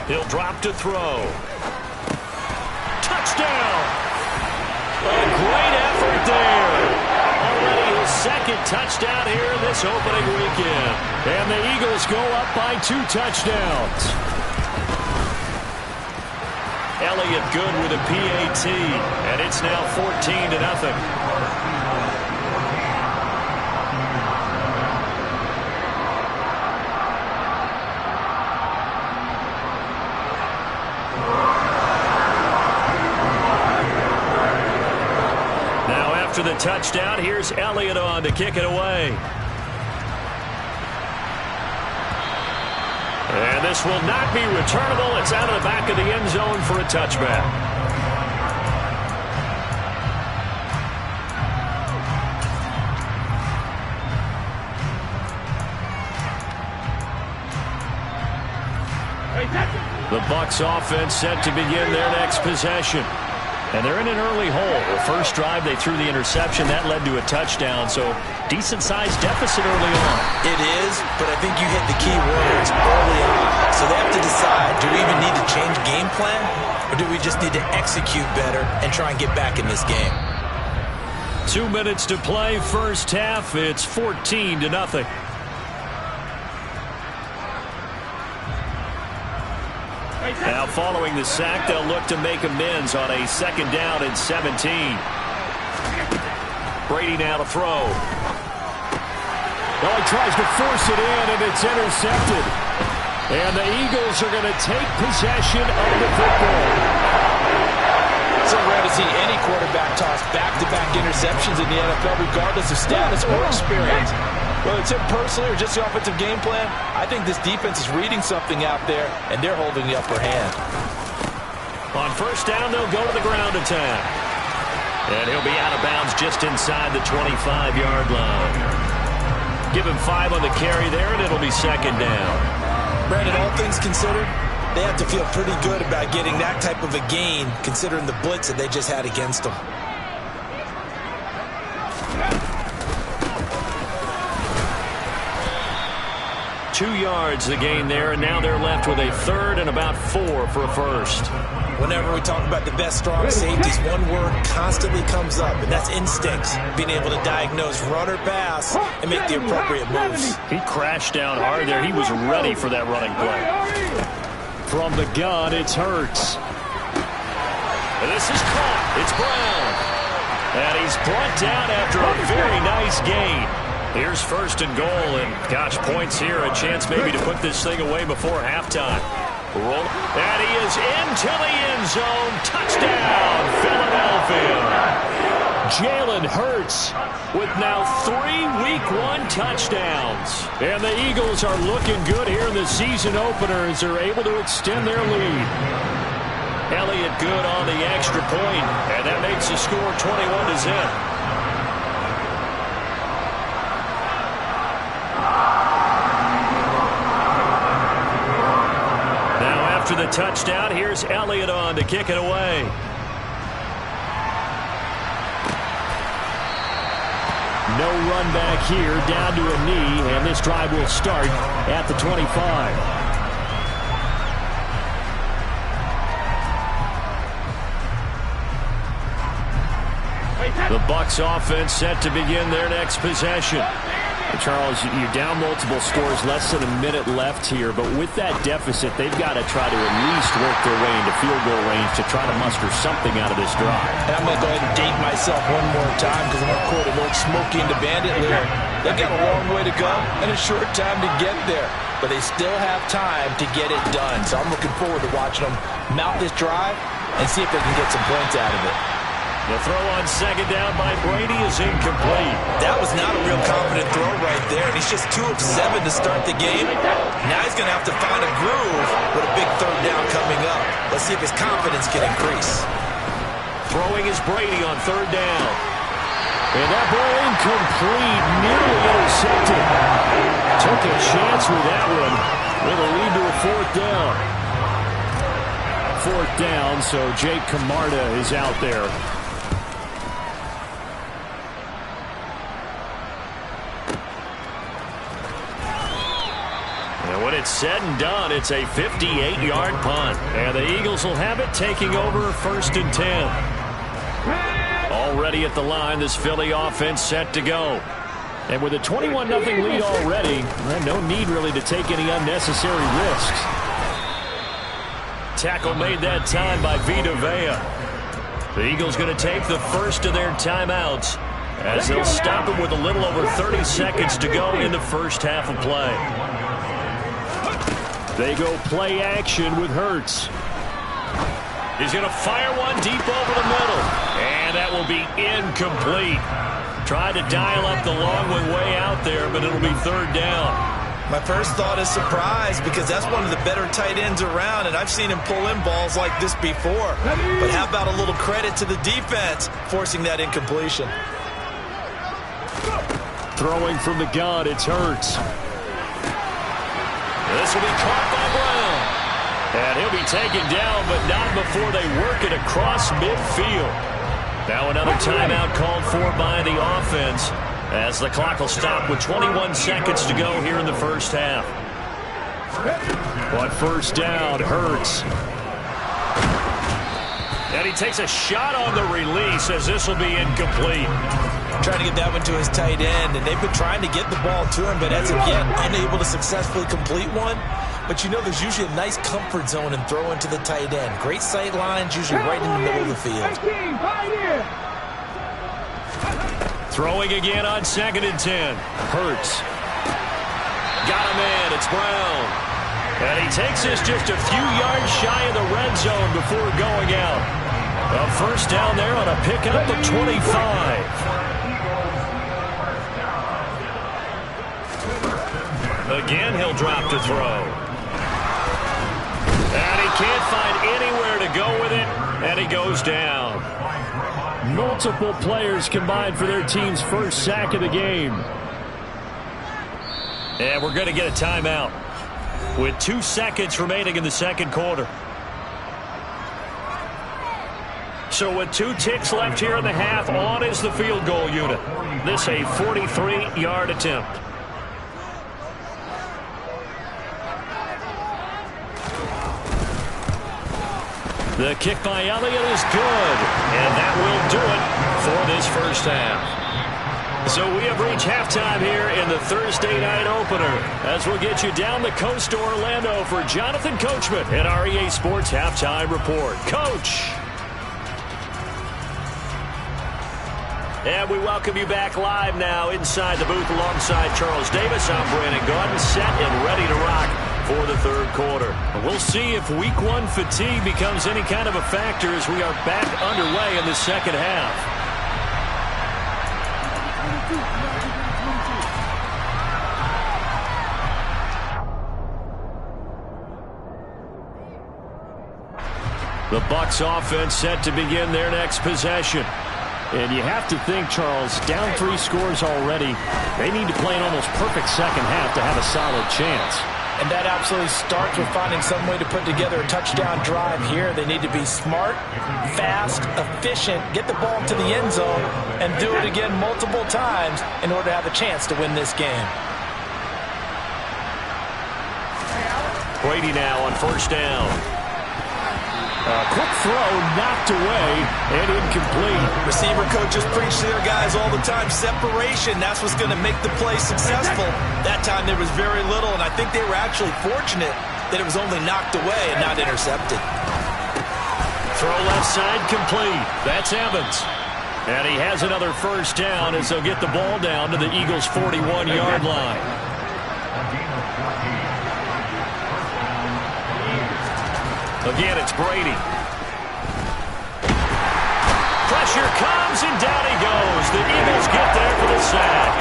He'll drop to throw. Touchdown! A great effort there. Already his 2nd touchdown here this opening weekend. And the Eagles go up by 2 touchdowns. Elliott good with a PAT. And it's now 14-0. After the touchdown, here's Elliott on to kick it away. And this will not be returnable. It's out of the back of the end zone for a touchback. The Bucs offense set to begin their next possession. And they're in an early hole. The first drive, they threw the interception. That led to a touchdown, so decent-sized deficit early on. It is, but I think you hit the key words early on. So they have to decide, do we even need to change game plan, or do we just need to execute better and try and get back in this game? 2 minutes to play, first half. It's 14-0. Now following the sack, they'll look to make amends on a 2nd down and 17. Brady now to throw. Well, he tries to force it in, and it's intercepted. And the Eagles are going to take possession of the football. It's so rare to see any quarterback toss back-to-back interceptions in the NFL, regardless of status or experience. Whether it's him personally or just the offensive game plan, I think this defense is reading something out there, and they're holding the upper hand. On first down, they'll go to the ground attack. And he'll be out of bounds just inside the 25-yard line. Give him 5 on the carry there, and it'll be 2nd down. Brandon, all things considered, they have to feel pretty good about getting that type of a gain, considering the blitz that they just had against them. Two yards the gain there, and now they're left with a 3rd and about 4 for a first. Whenever we talk about the best strong safeties, one word constantly comes up, and that's instincts. Being able to diagnose run or pass and make the appropriate moves. He crashed down hard there. He was ready for that running play. From the gun, it's Hurts. And this is caught. It's Brown. And he's brought down after a very nice gain. Here's 1st and goal, and gosh, points here, a chance maybe to put this thing away before halftime. Roll, and he is into the end zone. Touchdown, Philadelphia. Jalen Hurts with now 3 Week 1 touchdowns. And the Eagles are looking good here in the season opener as they're able to extend their lead. Elliott good on the extra point, and that makes the score 21-0. After the touchdown, here's Elliott on to kick it away. No run back here, down to a knee, and this drive will start at the 25. The Bucs offense set to begin their next possession. Charles, you're down multiple scores, less than a minute left here, but with that deficit, they've got to try to at least work their way into field goal range to try to muster something out of this drive. And I'm going to go ahead and date myself one more time because I'm going to quote a little Smokey and the Bandit lyric. They've got a long way to go and a short time to get there, but they still have time to get it done. So I'm looking forward to watching them mount this drive and see if they can get some points out of it. The throw on 2nd down by Brady is incomplete. That was not a real confident throw right there, and he's just 2 of 7 to start the game. Now he's going to have to find a groove with a big 3rd down coming up. Let's see if his confidence can increase. Throwing is Brady on 3rd down. And that ball incomplete, nearly intercepted. Took a chance with that one. It'll lead to a 4th down. 4th down, so Jake Camarda is out there. And when it's said and done, it's a 58-yard punt. And the Eagles will have it, taking over 1st and 10. Already at the line, this Philly offense set to go. And with a 21-0 lead already, no need really to take any unnecessary risks. Tackle made that time by Vita Vea. The Eagles going to take the first of their timeouts as they'll stop him with a little over 30 seconds to go in the first half of play. They go play action with Hurts. He's going to fire one deep over the middle. And that will be incomplete. Tried to dial up the long one way out there, but it'll be 3rd down. My first thought is surprise because that's one of the better tight ends around, and I've seen him pull in balls like this before. But how about a little credit to the defense forcing that incompletion? Throwing from the gun, it's Hurts. This will be caught by Brown. And he'll be taken down, but not before they work it across midfield. Now another timeout called for by the offense, as the clock will stop with 21 seconds to go here in the first half. On first down, Hurts. And he takes a shot on the release, as this will be incomplete. Trying to get that one to his tight end, and they've been trying to get the ball to him, but as of yet, unable to successfully complete one. But you know there's usually a nice comfort zone in throwing to the tight end. Great sight lines, usually right in the middle of the field. Throwing again on 2nd and 10. Hurts. Got a man, it's Brown. And he takes this just a few yards shy of the red zone before going out. A first down there on a pickup of 25. Again, he'll drop to throw. And he can't find anywhere to go with it, and he goes down. Multiple players combined for their team's first sack of the game. And we're going to get a timeout with 2 seconds remaining in the second quarter. So with 2 ticks left here in the half, on is the field goal unit. This a 43-yard attempt. The kick by Elliott is good, and that will do it for this first half. So we have reached halftime here in the Thursday night opener, as we'll get you down the coast to Orlando for Jonathan Coachman and our EA Sports Halftime Report. Coach! And we welcome you back live now inside the booth alongside Charles Davis. I'm Brandon Gaudin, set and ready to rock for the third quarter. We'll see if week 1 fatigue becomes any kind of a factor as we are back underway in the second half. The Bucs offense set to begin their next possession. And you have to think, Charles, down 3 scores already. They need to play an almost perfect second half to have a solid chance. And that absolutely starts with finding some way to put together a touchdown drive here. They need to be smart, fast, efficient, get the ball to the end zone, and do it again multiple times in order to have a chance to win this game. Brady now on first down. A quick throw knocked away and incomplete. Receiver coaches preach to their guys all the time. Separation, that's what's going to make the play successful. That time there was very little, and I think they were actually fortunate that it was only knocked away and not intercepted. Throw left side complete. That's Evans. And he has another first down as they'll get the ball down to the Eagles' 41-yard line. Again, it's Brady. Pressure comes, and down he goes. The Eagles get there for the sack.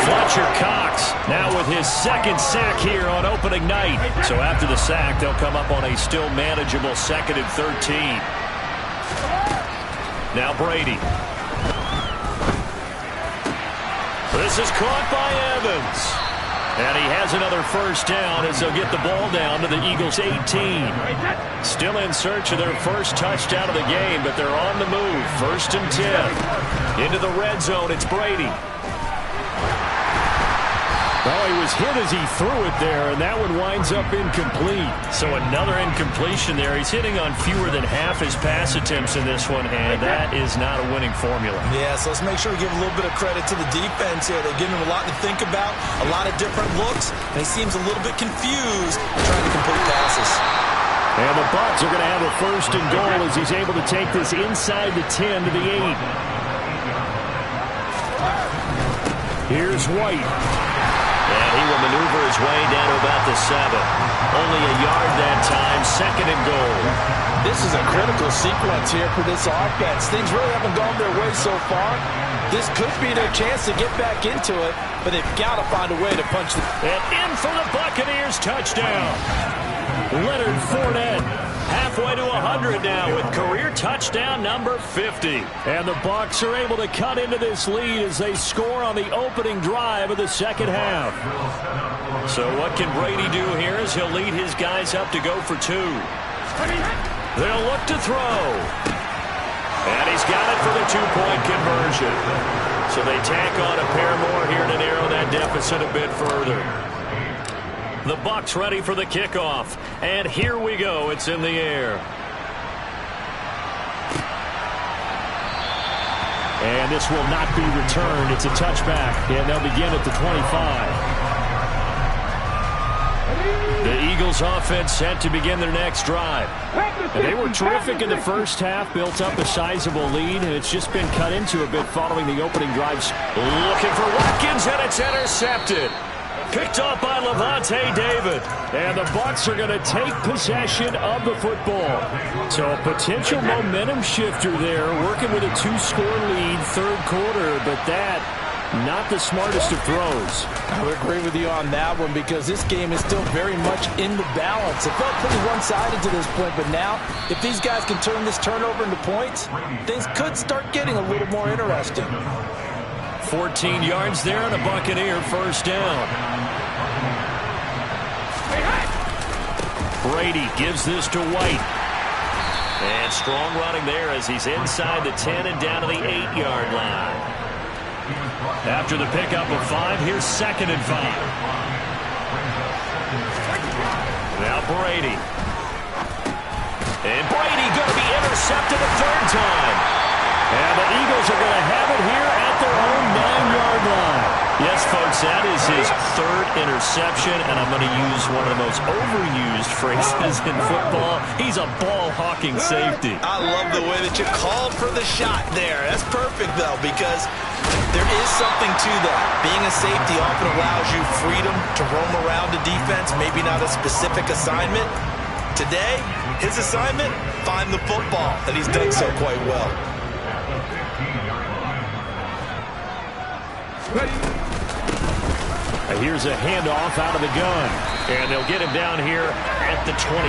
Fletcher Cox now with his second sack here on opening night. So after the sack, they'll come up on a still manageable 2nd and 13. Now Brady. This is caught by Evans. And he has another first down as they'll get the ball down to the Eagles' 18. Still in search of their first touchdown of the game, but they're on the move. 1st and 10. Into the red zone, it's Brady. Oh, he was hit as he threw it there, and that one winds up incomplete. So another incompletion there. He's hitting on fewer than half his pass attempts in this one, and that is not a winning formula. Yeah, so let's make sure we give a little bit of credit to the defense here. They've given him a lot to think about, a lot of different looks, and he seems a little bit confused trying to complete passes. And the Bucs are going to have a 1st and goal as he's able to take this inside the 10 to the 8. Here's White. And he will maneuver his way down to about the 7. Only a yard that time, 2nd and goal. This is a critical sequence here for this offense. Things really haven't gone their way so far. This could be their chance to get back into it, but they've got to find a way to punch the... And in for the Buccaneers touchdown. Leonard Fournette halfway to 100 now with career touchdown number 50. And the Bucs are able to cut into this lead as they score on the opening drive of the second half. So what can Brady do here as he'll lead his guys up to go for two. They'll look to throw. And he's got it for the two-point conversion. So they tack on a pair more here to narrow that deficit a bit further. The Bucs ready for the kickoff. And here we go. It's in the air. And this will not be returned. It's a touchback. And they'll begin at the 25. The Eagles offense set to begin their next drive. And they were terrific in the first half, built up a sizable lead, and it's just been cut into a bit following the opening drives. Looking for Watkins, and it's intercepted. Picked up by Levante David. And the Bucs are going to take possession of the football. So a potential momentum shifter there, working with a two-score lead, third quarter, but that not the smartest of throws. I would agree with you on that one because this game is still very much in the balance. It felt pretty one-sided to this point, but now if these guys can turn this turnover into points, things could start getting a little more interesting. 14 yards there on a Buccaneer first down. Brady gives this to White. And strong running there as he's inside the 10 and down to the 8-yard line. After the pickup of 5, here's 2nd and 5. Now Brady. And Brady going to be intercepted a third time. And the Eagles are going to have it here at their own 9-yard line. Yes, folks, that is his third interception, and I'm going to use one of the most overused phrases in football. He's a ball-hawking safety. I love the way that you called for the shot there. That's perfect, though, because there is something to that. Being a safety often allows you freedom to roam around the defense, maybe not a specific assignment. Today, his assignment, find the football, and he's done so quite well. Here's a handoff out of the gun. And they'll get him down here at the 23.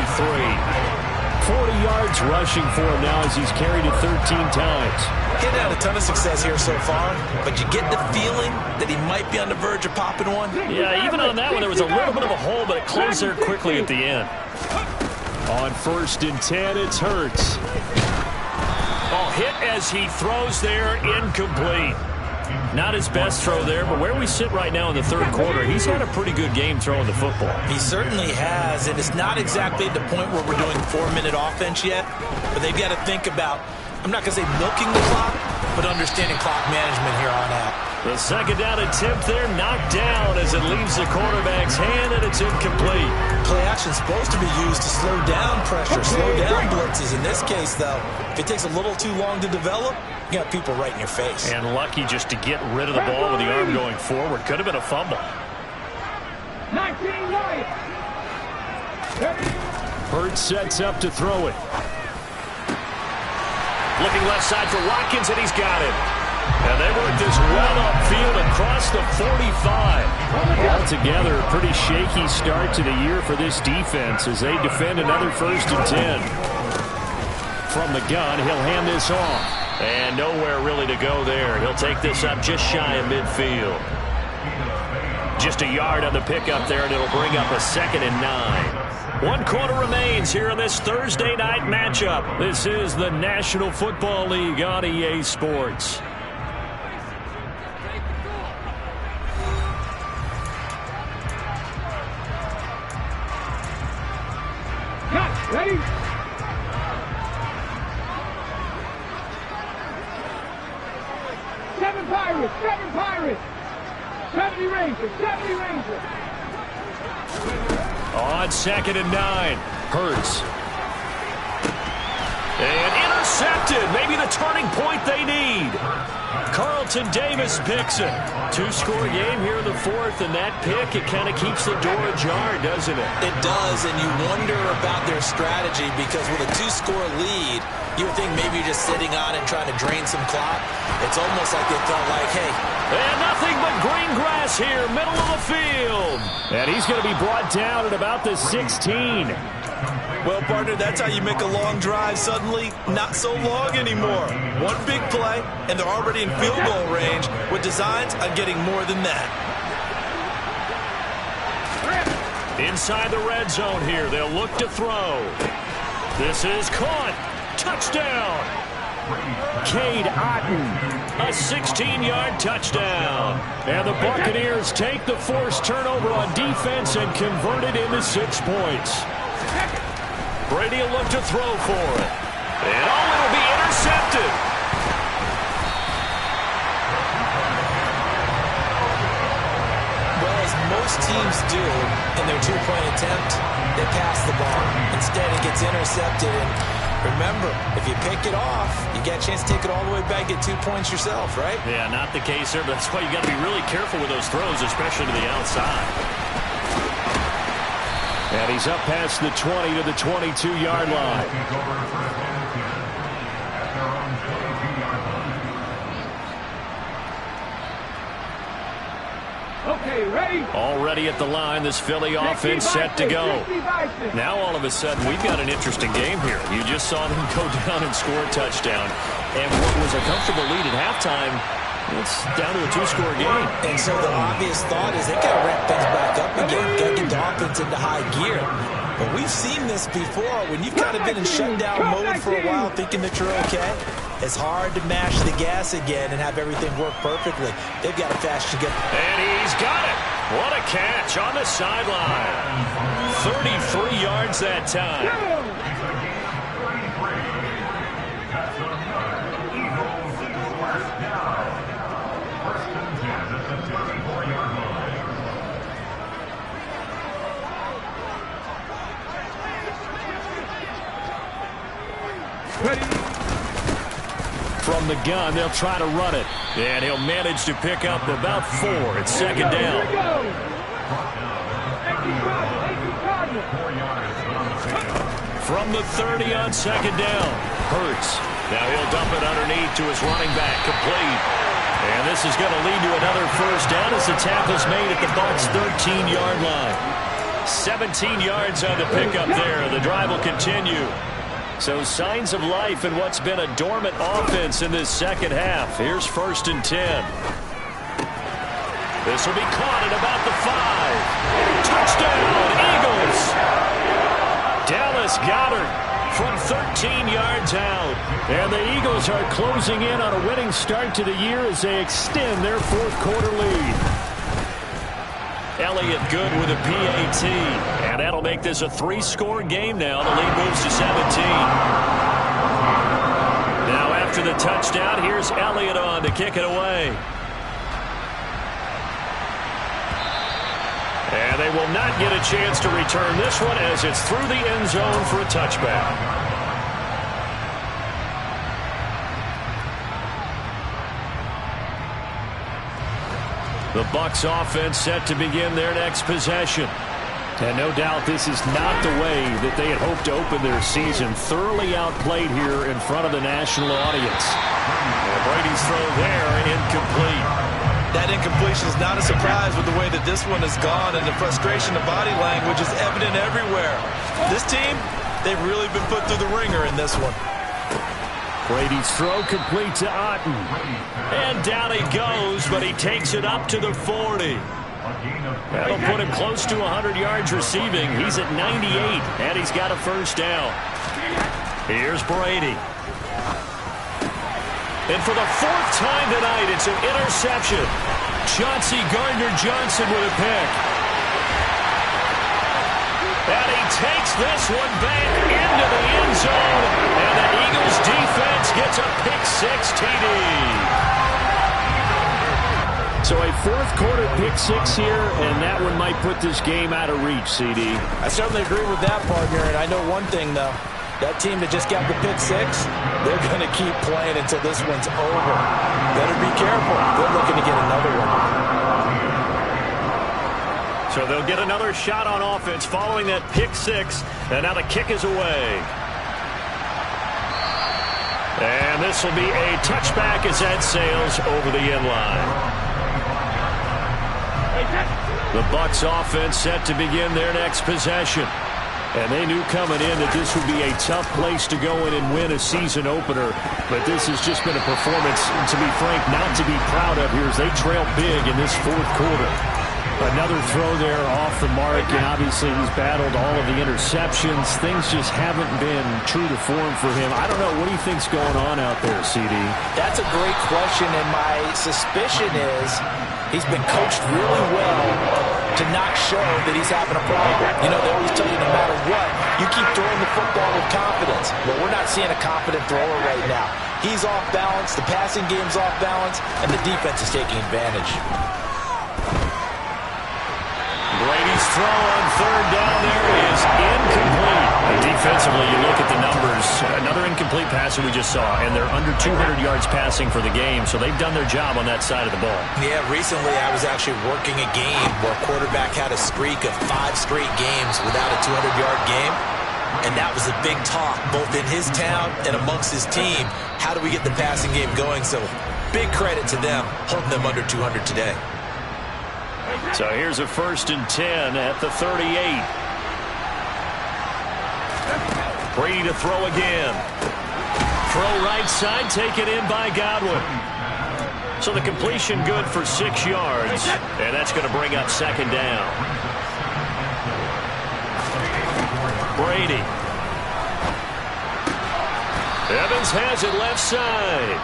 40 yards rushing for him now as he's carried it 13 times. He's had a ton of success here so far, but you get the feeling that he might be on the verge of popping one. Yeah, even on that one, there was a little bit of a hole, but it closed there quickly at the end. On 1st and 10, it's Hurts. Oh, hit as he throws there, incomplete. Not his best throw there, but where we sit right now in the third quarter, he's had a pretty good game throwing the football. He certainly has, and it's not exactly at the point where we're doing 4-minute offense yet, but they've got to think about, I'm not going to say milking the clock, but understanding clock management here on out. The second down attempt there knocked down as it leaves the quarterback's hand, and it's incomplete. Play action is supposed to be used to slow down pressure, slow down blitzes. In this case, though, if it takes a little too long to develop, you got people right in your face. And lucky just to get rid of the ball with the arm going forward. Could have been a fumble. 19 Lions. Hurts sets up to throw it. Looking left side for Watkins, and he's got it. And they work this well upfield across the 45. Altogether, a pretty shaky start to the year for this defense as they defend another 1st and 10. From the gun, he'll hand this off. And nowhere really to go there. He'll take this up just shy of midfield. Just a yard on the pickup there, and it'll bring up a 2nd and 9. 1 quarter remains here in this Thursday night matchup. This is the National Football League on EA Sports. Cut. Ready? Seven Pirates. 70 Rangers. On 2nd and 9, Hurts. And intercepted. Maybe the turning point they need. Carlton Davis picks it. Two-score game here in the fourth, and that pick, it kind of keeps the door ajar, doesn't it? It does, and you wonder about their strategy because with a two-score lead, you would think maybe you're just sitting on it trying to drain some clock. It's almost like they felt like, hey. And nothing but green grass here, middle of the field. And he's going to be brought down at about the 16. Well, partner, that's how you make a long drive suddenly not so long anymore. One big play, and they're already in field goal range with designs on getting more than that. Inside the red zone here, they'll look to throw. This is caught. Touchdown. Cade Otton, a 16-yard touchdown. And the Buccaneers take the forced turnover on defense and convert it into 6 points. Brady will look to throw for it. And it'll be intercepted. Well, as most teams do in their two-point attempt, they pass the ball. Instead, it gets intercepted. And remember, if you pick it off, you get a chance to take it all the way back, get 2 points yourself, right? Yeah, not the case there, but that's why you got to be really careful with those throws, especially to the outside. And he's up past the 20 to the 22-yard line. Okay, ready? Already at the line, this Philly offense set to go. Now all of a sudden, we've got an interesting game here. You just saw them go down and score a touchdown. And what was a comfortable lead at halftime, it's down to a two-score game. And so the obvious thought is they got to ramp things back up again, got to get the offense into high gear. But we've seen this before. When you've kind of been in shutdown mode for a while thinking that you're okay, it's hard to mash the gas again and have everything work perfectly. They've got to fast to get. And he's got it. What a catch on the sideline. 33 yards that time. From the gun, they'll try to run it. And he'll manage to pick up about 4. It's second down. From the 30 on second down. Hurts. Now he'll dump it underneath to his running back. Complete. And this is going to lead to another first down as the tackle's made at the Bucs' 13-yard line. 17 yards on the pickup there. The drive will continue. So signs of life in what's been a dormant offense in this second half. Here's 1st and 10. This will be caught at about the 5. Touchdown, Eagles! Dallas Goedert from 13 yards out. And the Eagles are closing in on a winning start to the year as they extend their fourth-quarter lead. Elliott good with a PAT. And that'll make this a 3-score game now. The lead moves to 17. Now after the touchdown, here's Elliott on to kick it away. And they will not get a chance to return this one as it's through the end zone for a touchback. The Bucs offense set to begin their next possession. And no doubt this is not the way that they had hoped to open their season. Thoroughly outplayed here in front of the national audience. And Brady's throw there, incomplete. That incompletion is not a surprise with the way that this one has gone, and the frustration of body language is evident everywhere. This team, they've really been put through the ringer in this one. Brady's throw complete to Otton. And down he goes, but he takes it up to the 40. That'll put him close to 100 yards receiving. He's at 98, and he's got a first down. Here's Brady. And for the 4th time tonight, it's an interception. Chauncey Gardner-Johnson with a pick. And he takes this one back into the end zone. And the Eagles defense gets a pick-6 TD. So a fourth-quarter pick-6 here, and that one might put this game out of reach, CD. I certainly agree with that, partner. And I know one thing, though. That team that just got the pick six, they're going to keep playing until this one's over. Better be careful. They're looking to get another one. So they'll get another shot on offense following that pick six. And now the kick is away. And this will be a touchback as that sails over the end line. The Bucs offense set to begin their next possession. And they knew coming in that this would be a tough place to go in and win a season opener. But this has just been a performance, to be frank, not to be proud of here as they trail big in this fourth quarter. Another throw there off the mark, and obviously he's battled all of the interceptions. Things just haven't been true to form for him. I don't know. What do you think's going on out there, CD? That's a great question, and my suspicion is he's been coached really well to not show that he's having a problem. You know, they always tell you no matter what, you keep throwing the football with confidence. But we're not seeing a confident thrower right now. He's off balance, the passing game's off balance, and the defense is taking advantage. Brady's throw on third down there is incomplete. Defensively, you look at the numbers. Another incomplete pass that we just saw, and they're under 200 yards passing for the game, so they've done their job on that side of the ball. Yeah, recently I was actually working a game where a quarterback had a streak of 5 straight games without a 200-yard game, and that was a big talk, both in his town and amongst his team. How do we get the passing game going? So big credit to them, holding them under 200 today. So here's a 1st and 10 at the 38. Brady to throw again. Throw right side, taken in by Godwin. So the completion good for 6 yards, and that's going to bring up 2nd down. Brady. Evans has it left side.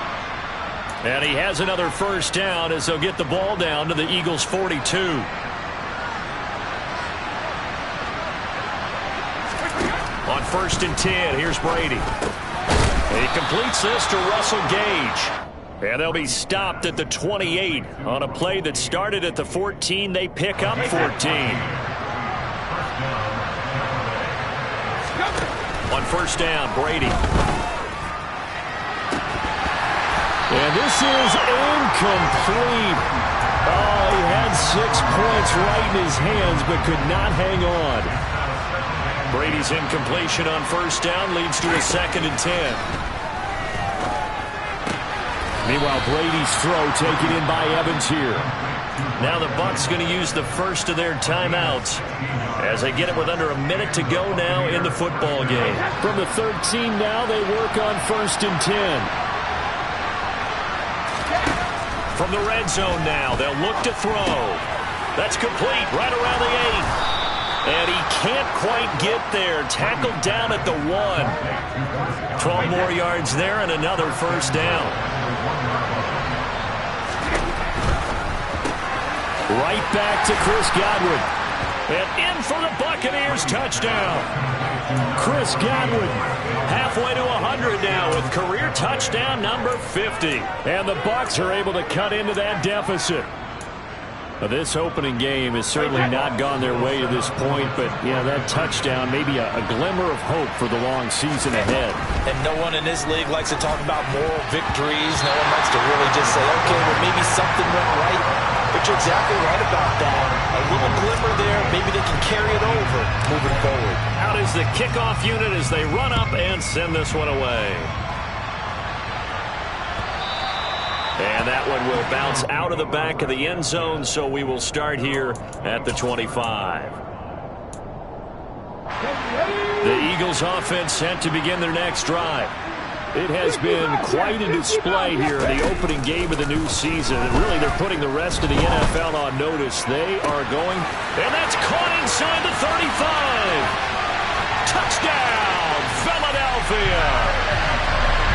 And he has another 1st down as they'll get the ball down to the Eagles' 42. On 1st and 10, here's Brady. He completes this to Russell Gage. And they'll be stopped at the 28 on a play that started at the 14. They pick up 14. On 1st down, Brady. And this is incomplete. Oh, he had 6 points right in his hands, but could not hang on. Brady's incompletion on 1st down leads to a 2nd and 10. Meanwhile, Brady's throw taken in by Evans here. Now the Bucs going to use the first of their timeouts as they get it with under a minute to go now in the football game. From the 13 now, they work on 1st and 10. From the red zone now, they'll look to throw. That's complete right around the 8. And he can't quite get there. Tackled down at the 1. 12 more yards there and another 1st down. Right back to Chris Godwin. And in for the Buccaneers touchdown. Chris Godwin halfway to 100 now with career touchdown number 50. And the Bucs are able to cut into that deficit. Now, this opening game has certainly not gone their way to this point, but yeah, that touchdown may be a glimmer of hope for the long season ahead. And no one in this league likes to talk about moral victories. No one likes to really just say, okay, well, maybe something went right. But you're exactly right about that. A little glimmer there. Maybe they can carry it over moving forward. Out is the kickoff unit as they run up and send this one away. And that one will bounce out of the back of the end zone, so we will start here at the 25. The Eagles offense set to begin their next drive. It has been quite a display here in the opening game of the new season. And really, they're putting the rest of the NFL on notice. They are going, and that's caught inside the 35. Touchdown, Philadelphia.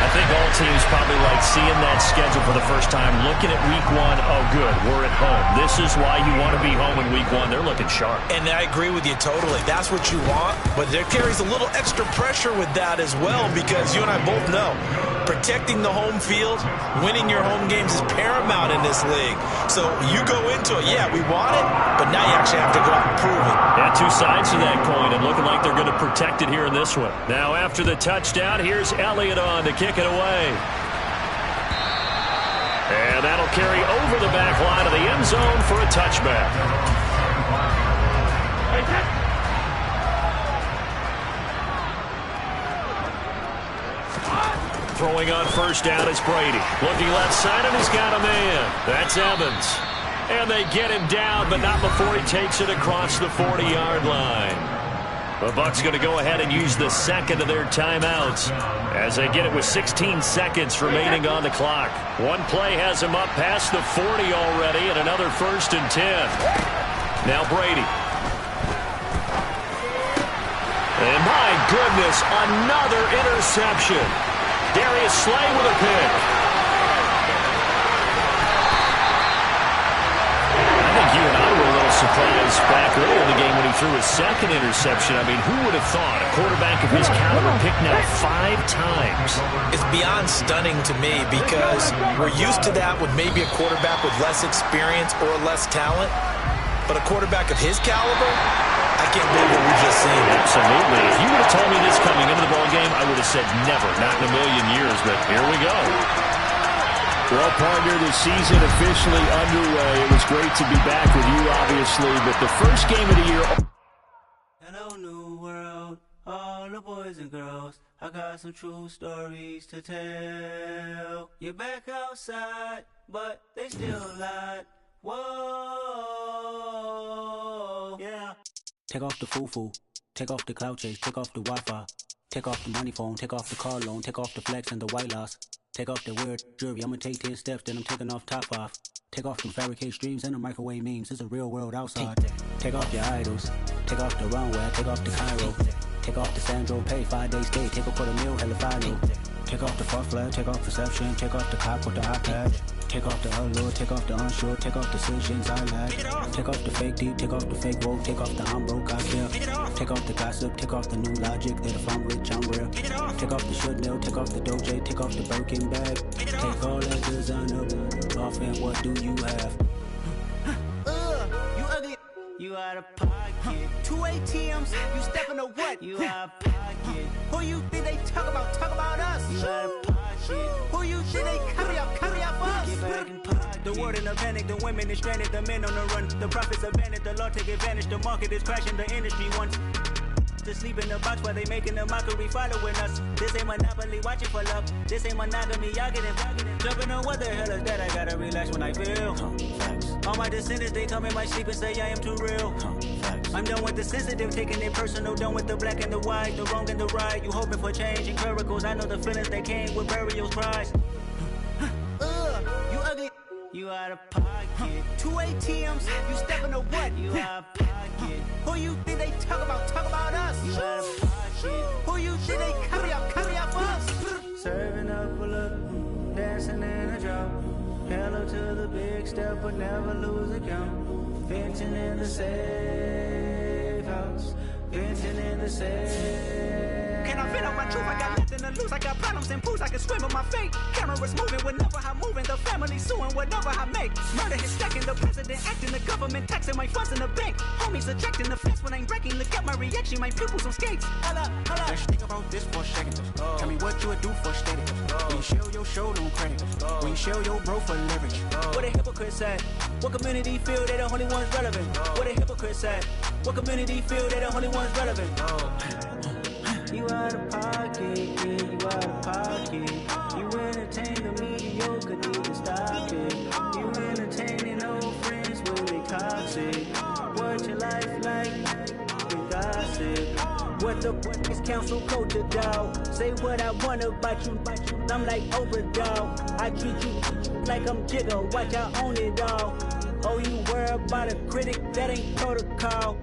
I think all teams probably like seeing that schedule for the first time, looking at week one. Oh, good, we're at home. This is why you want to be home in week one. They're looking sharp. And I agree with you totally. That's what you want, but there carries a little extra pressure with that as well, because you and I both know protecting the home field, winning your home games is paramount in this league. So you go into it, yeah, we want it, but now you actually have to go out and prove it. Yeah, two sides to that coin, and looking like they're going to protect it here in this one. Now, after the touchdown, here's Elliott on to kick it away. And that'll carry over the back line of the end zone for a touchback. Throwing on first down is Brady. Looking left side, and he's got a man. That's Evans. And they get him down, but not before he takes it across the 40-yard line. The Bucs going to go ahead and use the second of their timeouts as they get it with 16 seconds remaining on the clock. One play has him up past the 40 already, and another 1st and 10. Now Brady. And my goodness, another interception. Darius Slay with a pick. I think you and I were a little surprised back earlier in the game when he threw his second interception. I mean, who would have thought a quarterback of his caliber picked now 5 times? It's beyond stunning to me, because we're used to that with maybe a quarterback with less experience or less talent. But a quarterback of his caliber, I can't believe what we just seen. Absolutely. If you would have told me this coming into the ballgame, I would have said never, not in a million years, but here we go. Well, partner, the season officially underway. It was great to be back with you, obviously, but the first game of the year... Hello, new world, all the boys and girls. I got some true stories to tell. You're back outside, but they still lied. Whoa, yeah. Take off the foo-foo, take off the cloud chase, take off the Wi-Fi, take off the money phone, take off the car loan, take off the flex and the white loss, take off the weird jewelry. I'ma take 10 steps, then I'm taking off top off. Take off the fabricated streams and the microwave memes. It's a real world outside. Take off your idols, take off the runway, take off the Cairo, take off the Sandro pay, 5 days stay, take a $250,000, hella final. Take off the far flag, take off perception, take off the cop with the hot patch. Take off the allure, take off the unsure, take off decisions I lack. Take off the fake deep, take off the fake woke, take off the I'm broke, I care. Take off the gossip, take off the new logic that if I'm rich, I'm real. Take off the should know, take off the Doja, take off the Birkin bag. Take all that designer off, and what do you have? You ugly. You out of pocket. 2 ATMs, you stepping to what? You out of pocket. Who you think they talk about? Talk about us. You out of pocket. Who you think they carry up for us? Get back in pocket. The world in a panic, the women is stranded, the men on the run. The profits abandoned, the law take advantage. The market is crashing, the industry wants to sleep in the box while they making a mockery following us. This ain't Monopoly, watching for love. This ain't monogamy, y'all getting jumping on what the hell is that? I gotta relax when I feel. All my descendants, they come in my sleep and say I am too real. I'm done with the sensitive, taking it personal. Done with the black and the white, the wrong and the right. You hoping for change and miracles. I know the feelings that came with burial cries. You ugly. You out of pocket. 2 ATMs, you stepping to what? You out of pocket. Who you think they talk about? Talk about us. You out of pocket. Who you think they carry up for us? Serving up a look, dancing in a drop. Hello to the big step, but never lose a count. Venting in the safe house. Venting in the safe. Can I vent out my truth? I got nothing to lose. I got problems and pools. I can swim with my fate. Cameras moving whenever I'm moving. The family suing whatever I make. Murder is stacking. The president acting. The government taxing my funds in the bank. Homies ejecting the fence when I'm breaking. Look at my reaction. My pupils on skates. Holla, holla. Let's think about this for a second. Tell me what you would do for steady. When you show your show, no credit. When you show your bro for leverage. What a hypocrite said. What community feel they the only ones relevant? What a hypocrite said. What community feel they the only ones relevant? You out of pocket, yeah, you out of pocket. You entertain the mediocre, need to stop it. You entertaining old friends when they toxic. What your life like? You gossip. What the is council code to dog? Say what I want about you. I'm like overdog. I treat you like I'm Jigga. Watch I own it all. Oh, you worry about a critic? That ain't protocol.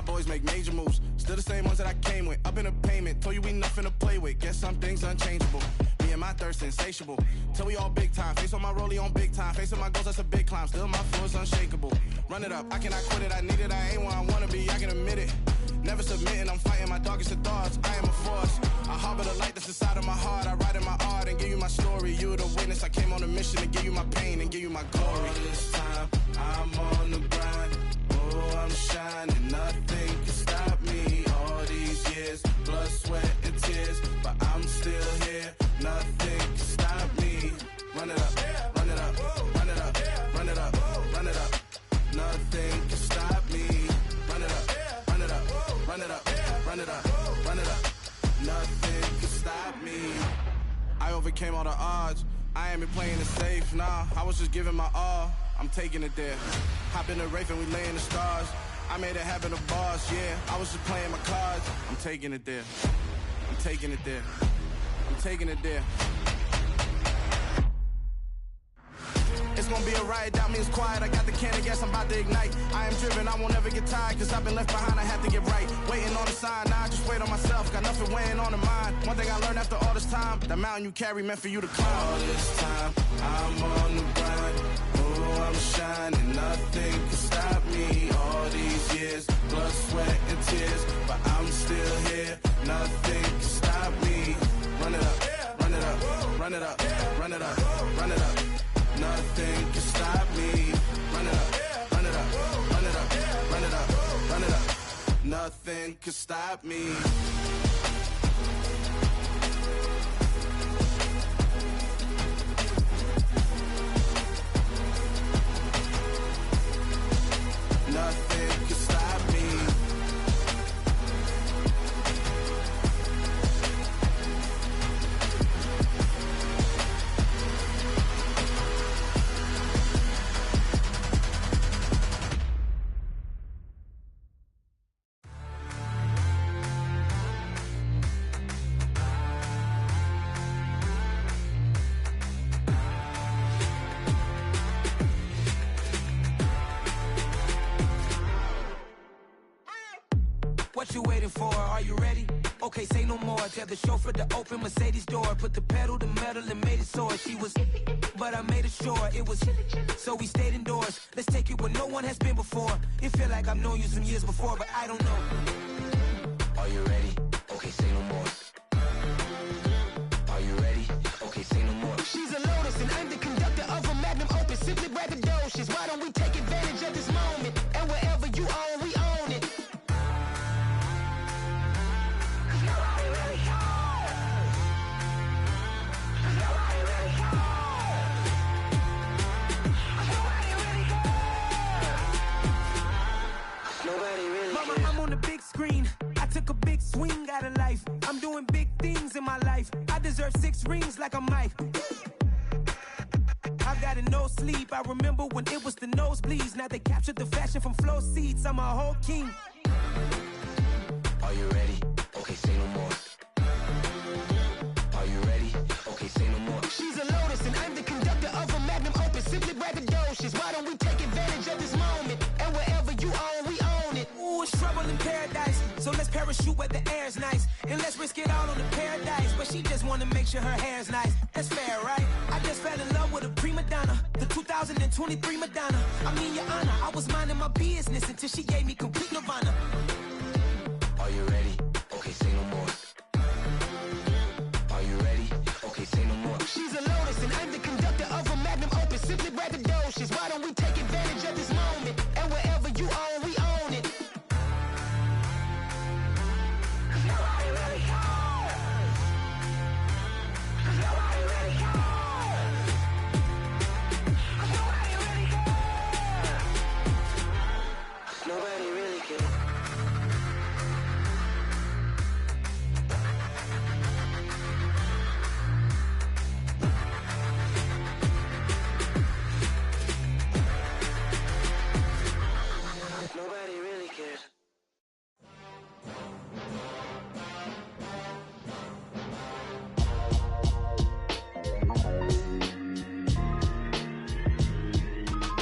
my boys make major moves. Still the same ones that I came with. Up in a payment, told you we nothing to play with. Guess some things unchangeable. Me and my thirst insatiable. Till we all big time. Face on my rollie on big time. Face on my goals, that's a big climb. Still my flow is unshakable. Run it up, I cannot quit it. I need it, I ain't where I wanna be, I can admit it. Never submitting, I'm fighting my darkest of thoughts. I am a force. I harbor the light that's inside of my heart. I write in my art and give you my story. You the witness, I came on a mission to give you my pain and give you my glory. All this time, I'm on the grind. Oh, I'm shining, nothing can stop me. All these years, blood, sweat, and tears, but I'm still here. Nothing can stop me. Run it up, run it up, run it up, run it up, run it up. Nothing can stop me. Run it up, run it up, run it up, run it up, run it up. Nothing can stop me. I overcame all the odds. I ain't been playing it safe, nah. I was just giving my all. I'm taking it there. Hop in the Wraith and we lay in the stars. I made it happen, the boss, yeah. I was just playing my cards. I'm taking it there. I'm taking it there. I'm taking it there. It's gonna be a riot, doubt me it's quiet. I got the can of gas, I'm about to ignite. I am driven, I won't ever get tired, cause I've been left behind, I have to get right. Waiting on the sign, now I just wait on myself. Got nothing weighing on the mind. One thing I learned after all this time, the mountain you carry meant for you to climb. All this time, I'm on the grind. Oh, I'm shining, nothing can stop me. All these years, blood, sweat, and tears, but I'm still here. Nothing can stop me. Run it up, run it up, run it up, run it up, run it up. Nothing can stop me. Run it up, run it up, run it up, run it up, run it up. Nothing can stop me. Nothing can stop me. What you waiting for? Are you ready? Okay, say no more. Tell the chauffeur to open Mercedes door. Put the pedal to metal and made it soar. She was, but I made it sure it was. So we stayed indoors. Let's take it where no one has been before. It feel like I've known you some years before, but I don't know. Are you ready? Okay, say no more. Are you ready? Okay, say no more. She's a Lotus and I'm the conductor of a Magnum Opus. Simply braggadocious. Why don't we take advantage of this moment? And wherever you own, we own it. Mama, I'm on the big screen. I took a big swing out of life. I'm doing big things in my life. I deserve 6 rings like a Mike. I've got no sleep. I remember when it was the nosebleeds. Now they captured the fashion from flow seats. I'm a whole king. Are you ready? Okay, say no more. Are you ready? Okay, say no more. She's a Lotus and I'm the conductor of a Magnum Opus. Simply braggadocious. Why don't we take advantage of this moment? And wherever you own, we own it. Ooh, it's trouble in paradise. So let's parachute where the air's nice. And let's risk it all on the paradise. But she just wanna make sure her hair's nice. That's fair, right? I just fell in love with a prima donna. The 2023 Madonna. I mean, your honor, I was minding my business until she gave me complete nirvana. Are you ready? Okay, say no more. Are you ready? Okay, say no more. She's a Lotus and I'm the conductor of a Magnum Opus. Simply braggadocious. Why don't we take advantage of this moment? And wherever you own, we own it. Nobody really cares. Nobody really cares.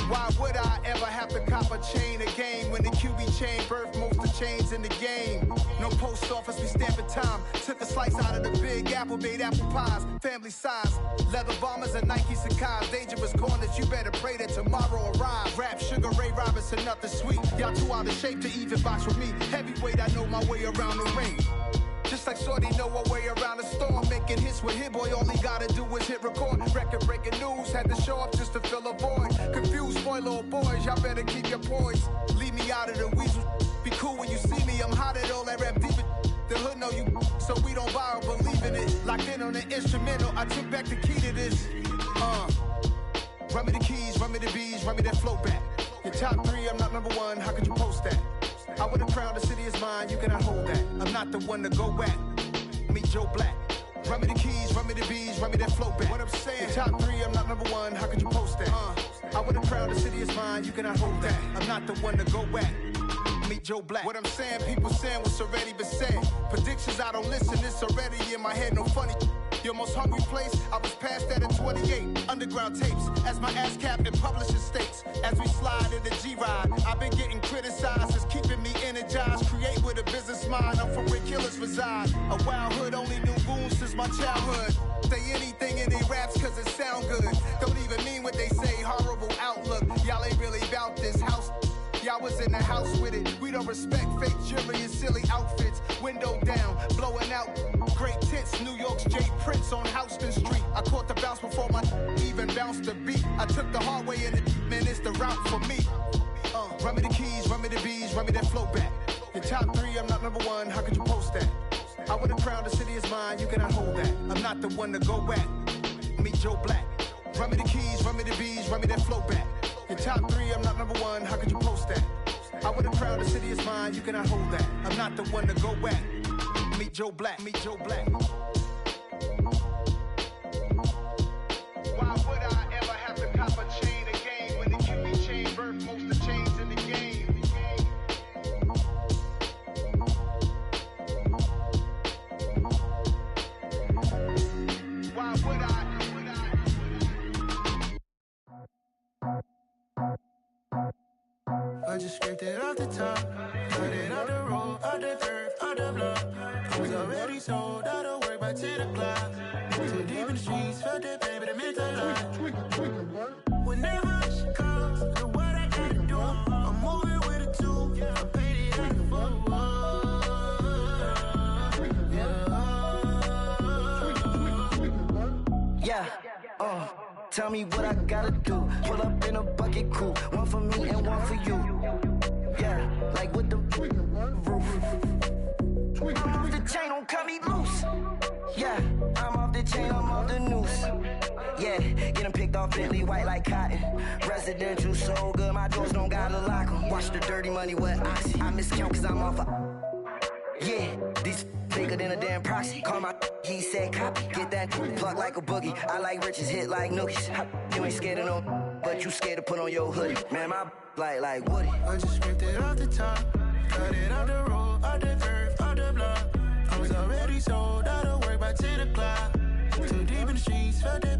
Why would I ever have to cop a chain again when the QB chain birth moved to chains in the game. No post office, we stamping time. Took a slice out of the big apple, made apple pies. Family size, leather bombers and Nike Sacai's. Dangerous corners, you better pray that tomorrow arrives. Rap, Sugar Ray Robinson, nothing sweet. Y'all too out of shape to even box with me. Heavyweight, I know my way around the ring. Just like Shorty know her way around the storm. Making hits with Hit Boy, all he gotta do is hit record. Record breaking news, had to show up just to fill a void. Confused boy, little boys, y'all better keep your poise. Leave me out of the weasel. Be cool when you see me, I'm hot at all that rap deep. The hood know you, so we don't borrow, believe in it. Locked in on the instrumental, I took back the key to this. Run me the keys, run me the bees, run me that flow back. Your top 3, I'm not number 1, how could you post that? I would have crowned the city is mine, you cannot hold that. I'm not the one to go at. Meet Joe Black. Run me the keys, run me the bees, run me that flow back. What I'm saying, your top 3, I'm not number 1, how could you post that? I would have crowned the city is mine, you cannot hold that. I'm not the one to go at. Meet Joe Black. What I'm saying, people saying what's already been said. Predictions, I don't listen, it's already in my head, no funny. Your most hungry place, I was past that at 28. Underground tapes, as my ass cap in publishing states. As we slide in the G-Ride, I've been getting criticized, it's keeping me energized. Create with a business mind, I'm from where killers reside. A wild hood, only knew goons since my childhood. Say anything in their raps cause it sound good. Don't even mean what they say, horrible outlook. Y'all ain't really about this house. Y'all was in the house with it. We don't respect fake jewelry and silly outfits. Window down, blowing out great tits. New York's J. Prince on Houston Street. I caught the bounce before my even bounced the beat. I took the hard way in it, man, it's the route for me. Run me the keys, run me the bees, run me that flow back. Your top 3, I'm not number 1, how could you post that? I would have crowned the city is mine, you cannot hold that. I'm not the one to go at. Meet Joe Black. Run me the keys, run me the bees, run me that flow back. Your top 3, I'm not number 1, how could you post that? I would have crowned the city is mine, you cannot hold that. I'm not the one to go at. Meet Joe Black, meet Joe Black. Why would I ever have to cop a chain again when the QB chain birthed most of the chains in the game? Why would I? I just scraped it off the top, cut it off the road, off the curve, off the block. I was already sold, out of work by 10 o'clock. Too deep in the streets, felt that pain, but it meant a lot. Whenever she calls, look what I gotta do. I'm moving with a 2, I paid it out the phone. Yeah, tell me what I gotta do. Pull up in a bucket crew, one for me and one for you. Yeah, like with the roof. I'm off the chain, don't cut me loose. Yeah, I'm off the chain, I'm off the noose. Yeah, get them picked off Bentley, white like cotton. Residential, so good, my doors don't gotta lock them. Watch the dirty money with Oxy. I miscount cause I'm off a... Yeah, these bigger than a damn proxy. Call my he said copy. Get that plug like a boogie. I like riches, hit like nookies. You ain't scared of no, but you scared to put on your hoodie. Man, my like Woody. I just scraped it off the top, cut it off the road, off the curve, off the block. I was already sold, out of work by 10 o'clock. Too deep in the streets, felt that